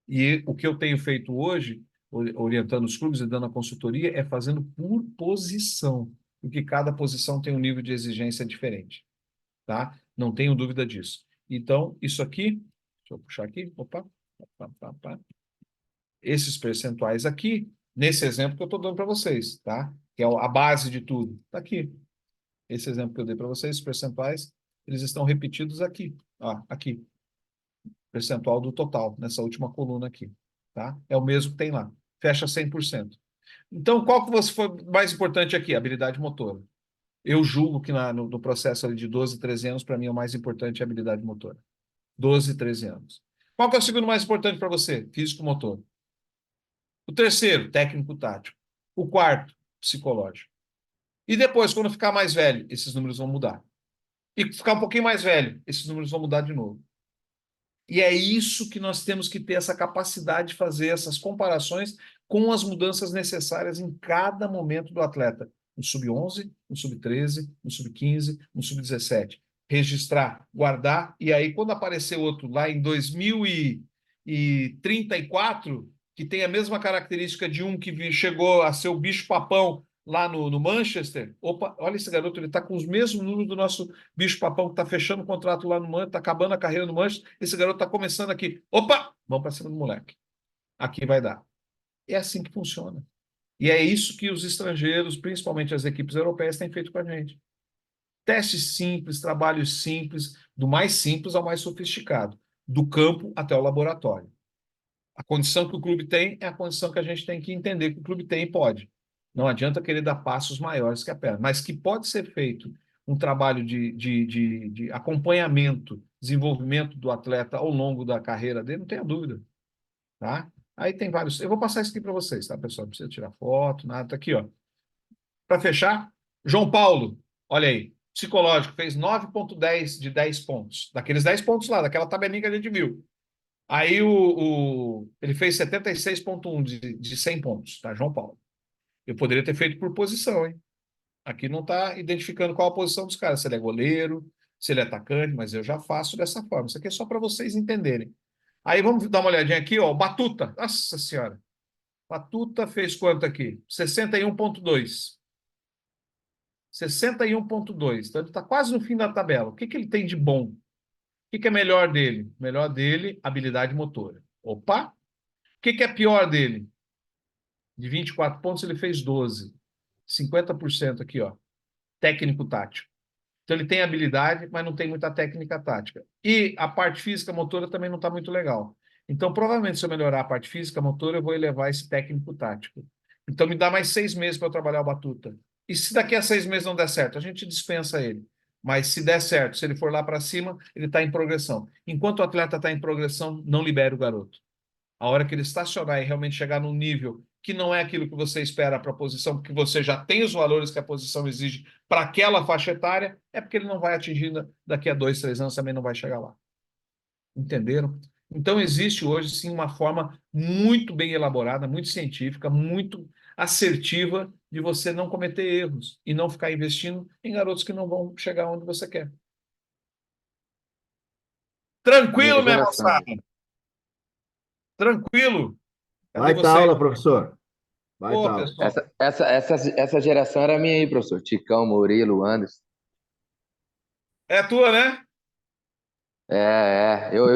E o que eu tenho feito hoje, orientando os clubes e dando a consultoria, é fazendo por posição, porque cada posição tem um nível de exigência diferente, tá? Não tenho dúvida disso. Então, isso aqui, deixa eu puxar aqui, opa, esses percentuais aqui, nesse exemplo que eu estou dando para vocês, tá? Que é a base de tudo, está aqui. Esse exemplo que eu dei para vocês, os percentuais, eles estão repetidos aqui, ó, aqui. Percentual do total, nessa última coluna aqui, tá? É o mesmo que tem lá, fecha 100%. Então, qual que foi mais importante aqui? Habilidade motora. Eu julgo que no processo ali de 12, 13 anos, para mim, o mais importante é a habilidade motora. 12, 13 anos. Qual que é o segundo mais importante para você? Físico-motor. O terceiro, técnico-tático. O quarto, psicológico. E depois, quando ficar mais velho, esses números vão mudar. E ficar um pouquinho mais velho, esses números vão mudar de novo. E é isso que nós temos que ter essa capacidade de fazer essas comparações com as mudanças necessárias em cada momento do atleta. No sub-11, no sub-13, no sub-15, no sub-17. Registrar, guardar, e aí quando aparecer outro lá em 2034, que tem a mesma característica de um que chegou a ser o bicho-papão lá no Manchester. Opa, olha esse garoto, ele está com os mesmos números do nosso bicho-papão que está fechando o contrato lá no Manchester, está acabando a carreira no Manchester. Esse garoto está começando aqui. Opa, vamos para cima do moleque. Aqui vai dar. É assim que funciona. E é isso que os estrangeiros, principalmente as equipes europeias, têm feito com a gente. Testes simples, trabalhos simples, do mais simples ao mais sofisticado, do campo até o laboratório. A condição que o clube tem é a condição que a gente tem que entender que o clube tem e pode. Não adianta querer dar passos maiores que a perna, mas que pode ser feito um trabalho de acompanhamento, desenvolvimento do atleta ao longo da carreira dele, não tenha dúvida. Tá? Aí tem vários. Eu vou passar isso aqui para vocês, tá, pessoal? Não precisa tirar foto, nada. Tá aqui, ó. Para fechar, João Paulo, olha aí, psicológico, fez 9,10 de 10 pontos. Daqueles 10 pontos lá, daquela tabelinha que a gente viu. Aí ele fez 76,1 de 100 pontos, tá, João Paulo? Eu poderia ter feito por posição, hein? Aqui não está identificando qual a posição dos caras, se ele é goleiro, se ele é atacante, mas eu já faço dessa forma. Isso aqui é só para vocês entenderem. Aí vamos dar uma olhadinha aqui, ó. Batuta. Nossa Senhora. Batuta fez quanto aqui? 61,2. 61,2. Então ele está quase no fim da tabela. O que ele tem de bom? O que é melhor dele? Melhor dele, habilidade motora. Opa! O que é pior dele? De 24 pontos, ele fez 12. 50% aqui, ó. Técnico tático. Então ele tem habilidade, mas não tem muita técnica tática. E a parte física motora também não está muito legal. Então, provavelmente, se eu melhorar a parte física motora, eu vou elevar esse técnico tático. Então, me dá mais 6 meses para eu trabalhar o Batuta. E se daqui a 6 meses não der certo, a gente dispensa ele. Mas se der certo, se ele for lá para cima, ele está em progressão. Enquanto o atleta está em progressão, não libere o garoto. A hora que ele estacionar e realmente chegar num nível que não é aquilo que você espera para a posição, porque você já tem os valores que a posição exige para aquela faixa etária, é porque ele não vai atingir daqui a 2, 3 anos, também não vai chegar lá. Entenderam? Então, existe hoje, sim, uma forma muito bem elaborada, muito científica, muito assertiva de você não cometer erros e não ficar investindo em garotos que não vão chegar onde você quer. Tranquilo, minha moçada? Tranquilo. Vai Cadê dar vocês? aula, professor. Vai Ô, dar aula. pessoal. Essa geração era minha aí, professor. Ticão, Murilo, Anderson. É tua, né? Eu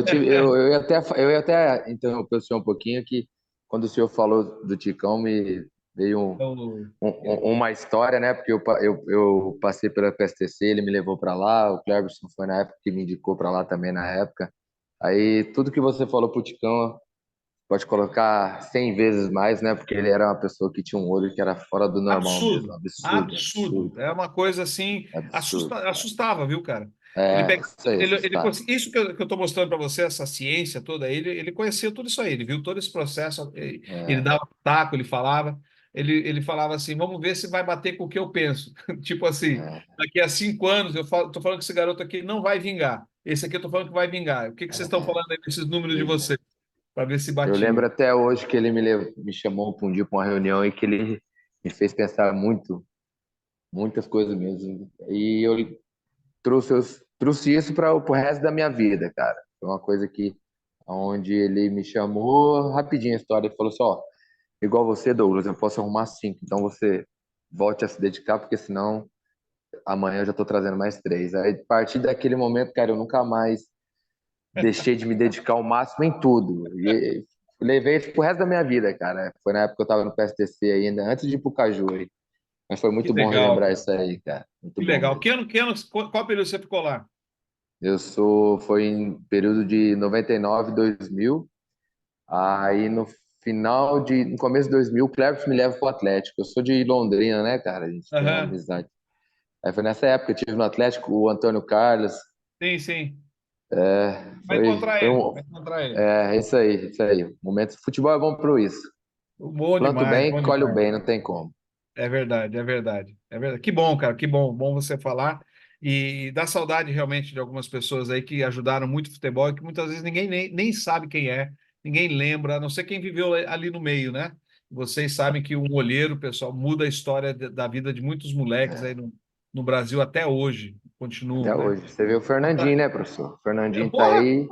ia até interromper o senhor um pouquinho, que quando o senhor falou do Ticão, me veio uma história, né? Porque eu passei pela PSTC, ele me levou para lá, o Cleberson foi na época que me indicou para lá também na época. Aí tudo que você falou pro Ticão, pode colocar 100 vezes mais, né? Porque ele era uma pessoa que tinha um olho que era fora do normal mesmo. Absurdo. É uma coisa assim, assustava, viu, cara? Isso aí, assustava. Isso que eu estou mostrando para você, essa ciência toda, ele conhecia tudo isso aí, ele viu todo esse processo, ele dava taco, ele falava assim, vamos ver se vai bater com o que eu penso. Tipo assim, daqui a 5 anos, eu tô falando que esse garoto aqui não vai vingar. Esse aqui eu tô falando que vai vingar. O que vocês estão falando aí desses números de vocês? Para ver se batia. Eu lembro até hoje que ele me chamou um dia para uma reunião e que ele me fez pensar muitas coisas mesmo. E eu trouxe isso para o resto da minha vida, cara. Foi uma coisa que, onde ele me chamou rapidinho a história e falou assim, ó, igual você, Douglas, eu posso arrumar 5, então você volte a se dedicar, porque senão amanhã eu já estou trazendo mais 3. Aí, a partir daquele momento, cara, eu nunca mais deixei de me dedicar ao máximo em tudo. E levei isso pro resto da minha vida, cara. Foi na época que eu tava no PSTC ainda, antes de ir pro Caju aí. Mas foi muito bom relembrar isso aí, cara. Muito que bom legal. mesmo. Qual período você ficou lá? Foi em período de 99, 2000. Aí no começo de 2000, o Cleberson me leva pro Atlético. Eu sou de Londrina, né, cara? A gente tem uma amizade. Aí foi nessa época que eu tive no Atlético o Antônio Carlos. Sim. Vai encontrar ele. É isso aí. Momento, futebol é bom pro isso. Bom Planto demais, bem, bom colhe demais. bem, não tem como. É verdade. Que bom, cara, que bom você falar. E dá saudade realmente de algumas pessoas aí que ajudaram muito o futebol e que muitas vezes ninguém nem sabe quem é, ninguém lembra, a não ser quem viveu ali no meio, né? Vocês sabem que um olheiro, pessoal, muda a história da vida de muitos moleques aí no Brasil até hoje. Continuam, Até né? hoje. Você vê o Fernandinho, né, professor? O Fernandinho tá Porra, aí.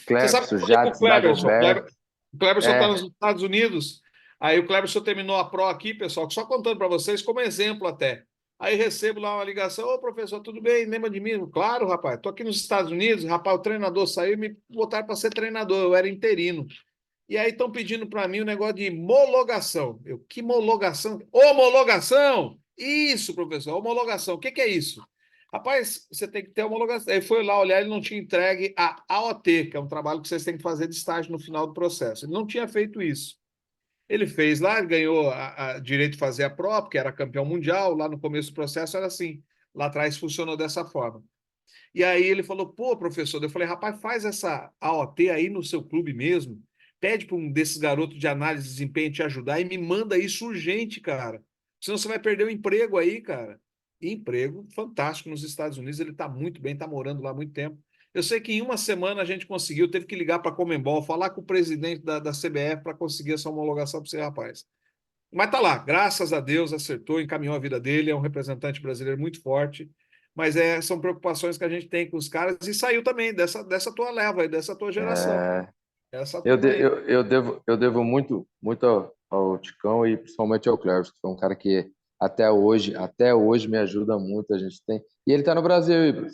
Você sabe Cleberson, que eu falei com Jadson, o Cleberson? Dagoberto. O Cleberson está nos Estados Unidos. Aí o Cleberson terminou a Pro aqui, pessoal, só contando para vocês como exemplo até. Aí recebo lá uma ligação: ô professor, tudo bem? Lembra de mim? Claro, rapaz, tô aqui nos Estados Unidos, rapaz, o treinador saiu e me botaram para ser treinador, eu era interino. E aí estão pedindo para mim um negócio de homologação. Que homologação? Homologação! Isso, professor, homologação. O que é isso? Rapaz, você tem que ter homologação. Aí foi lá olhar, ele não tinha entregue a AOT, que é um trabalho que vocês têm que fazer de estágio no final do processo. Ele não tinha feito isso. Ele fez lá, ele ganhou a direito de fazer a prova, porque era campeão mundial, lá no começo do processo era assim. Lá atrás funcionou dessa forma. E aí ele falou: pô, professor, eu falei: rapaz, faz essa AOT aí no seu clube mesmo, pede para um desses garotos de análise de desempenho te ajudar e me manda isso urgente, cara. Senão você vai perder o emprego aí, cara. E emprego fantástico nos Estados Unidos, ele está muito bem, está morando lá há muito tempo. Eu sei que em uma semana a gente conseguiu, teve que ligar para a Conmebol, falar com o presidente da CBF para conseguir essa homologação para você, rapaz. Mas tá lá, graças a Deus, acertou, encaminhou a vida dele, é um representante brasileiro muito forte, mas são preocupações que a gente tem com os caras, e saiu também dessa tua leva, dessa tua geração. Essa turma aí. Eu devo muito, muito ao Ticão e principalmente ao Cleverson, que foi um cara que até hoje me ajuda muito. A gente tem. E ele está no Brasil, e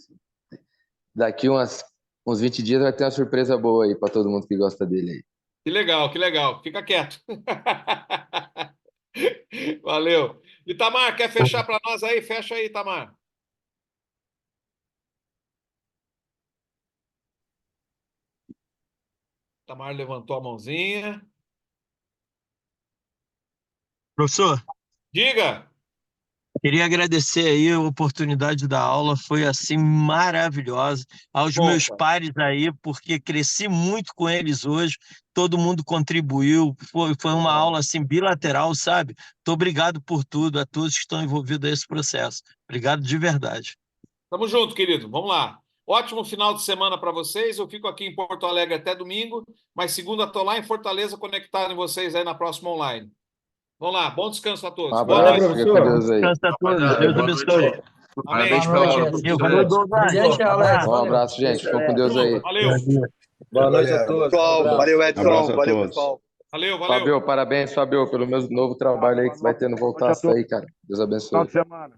daqui uns 20 dias vai ter uma surpresa boa aí para todo mundo que gosta dele aí. Que legal, que legal. Fica quieto. Valeu. Itamar, quer fechar para nós aí? Fecha aí, Itamar. Itamar levantou a mãozinha. Professor, Diga. queria agradecer aí a oportunidade da aula, foi assim maravilhosa. Aos meus Opa. pares aí, porque cresci muito com eles hoje, todo mundo contribuiu, foi uma aula assim bilateral, sabe? Muito obrigado por tudo, a todos que estão envolvidos nesse processo. Obrigado de verdade. Tamo junto, querido. Vamos lá. Ótimo final de semana para vocês. Eu fico aqui em Porto Alegre até domingo, mas segunda estou lá em Fortaleza conectado em vocês aí na próxima online. Vamos lá. Bom descanso a todos. Um Boa abraço, noite. fica com Deus aí. Descansa a todos, Deus abençoe. Parabéns Amém. pela aula, Valeu, professor. Alex. Um abraço, gente. Ficam com Deus aí. Valeu. Boa noite a todos. Pessoal, valeu, Edson. Abraço a Valeu, todos. pessoal. Valeu. Fabio, parabéns, Fabio, pelo meu novo trabalho aí que você vai ter no Voltaço aí, cara. Deus abençoe. Final de semana.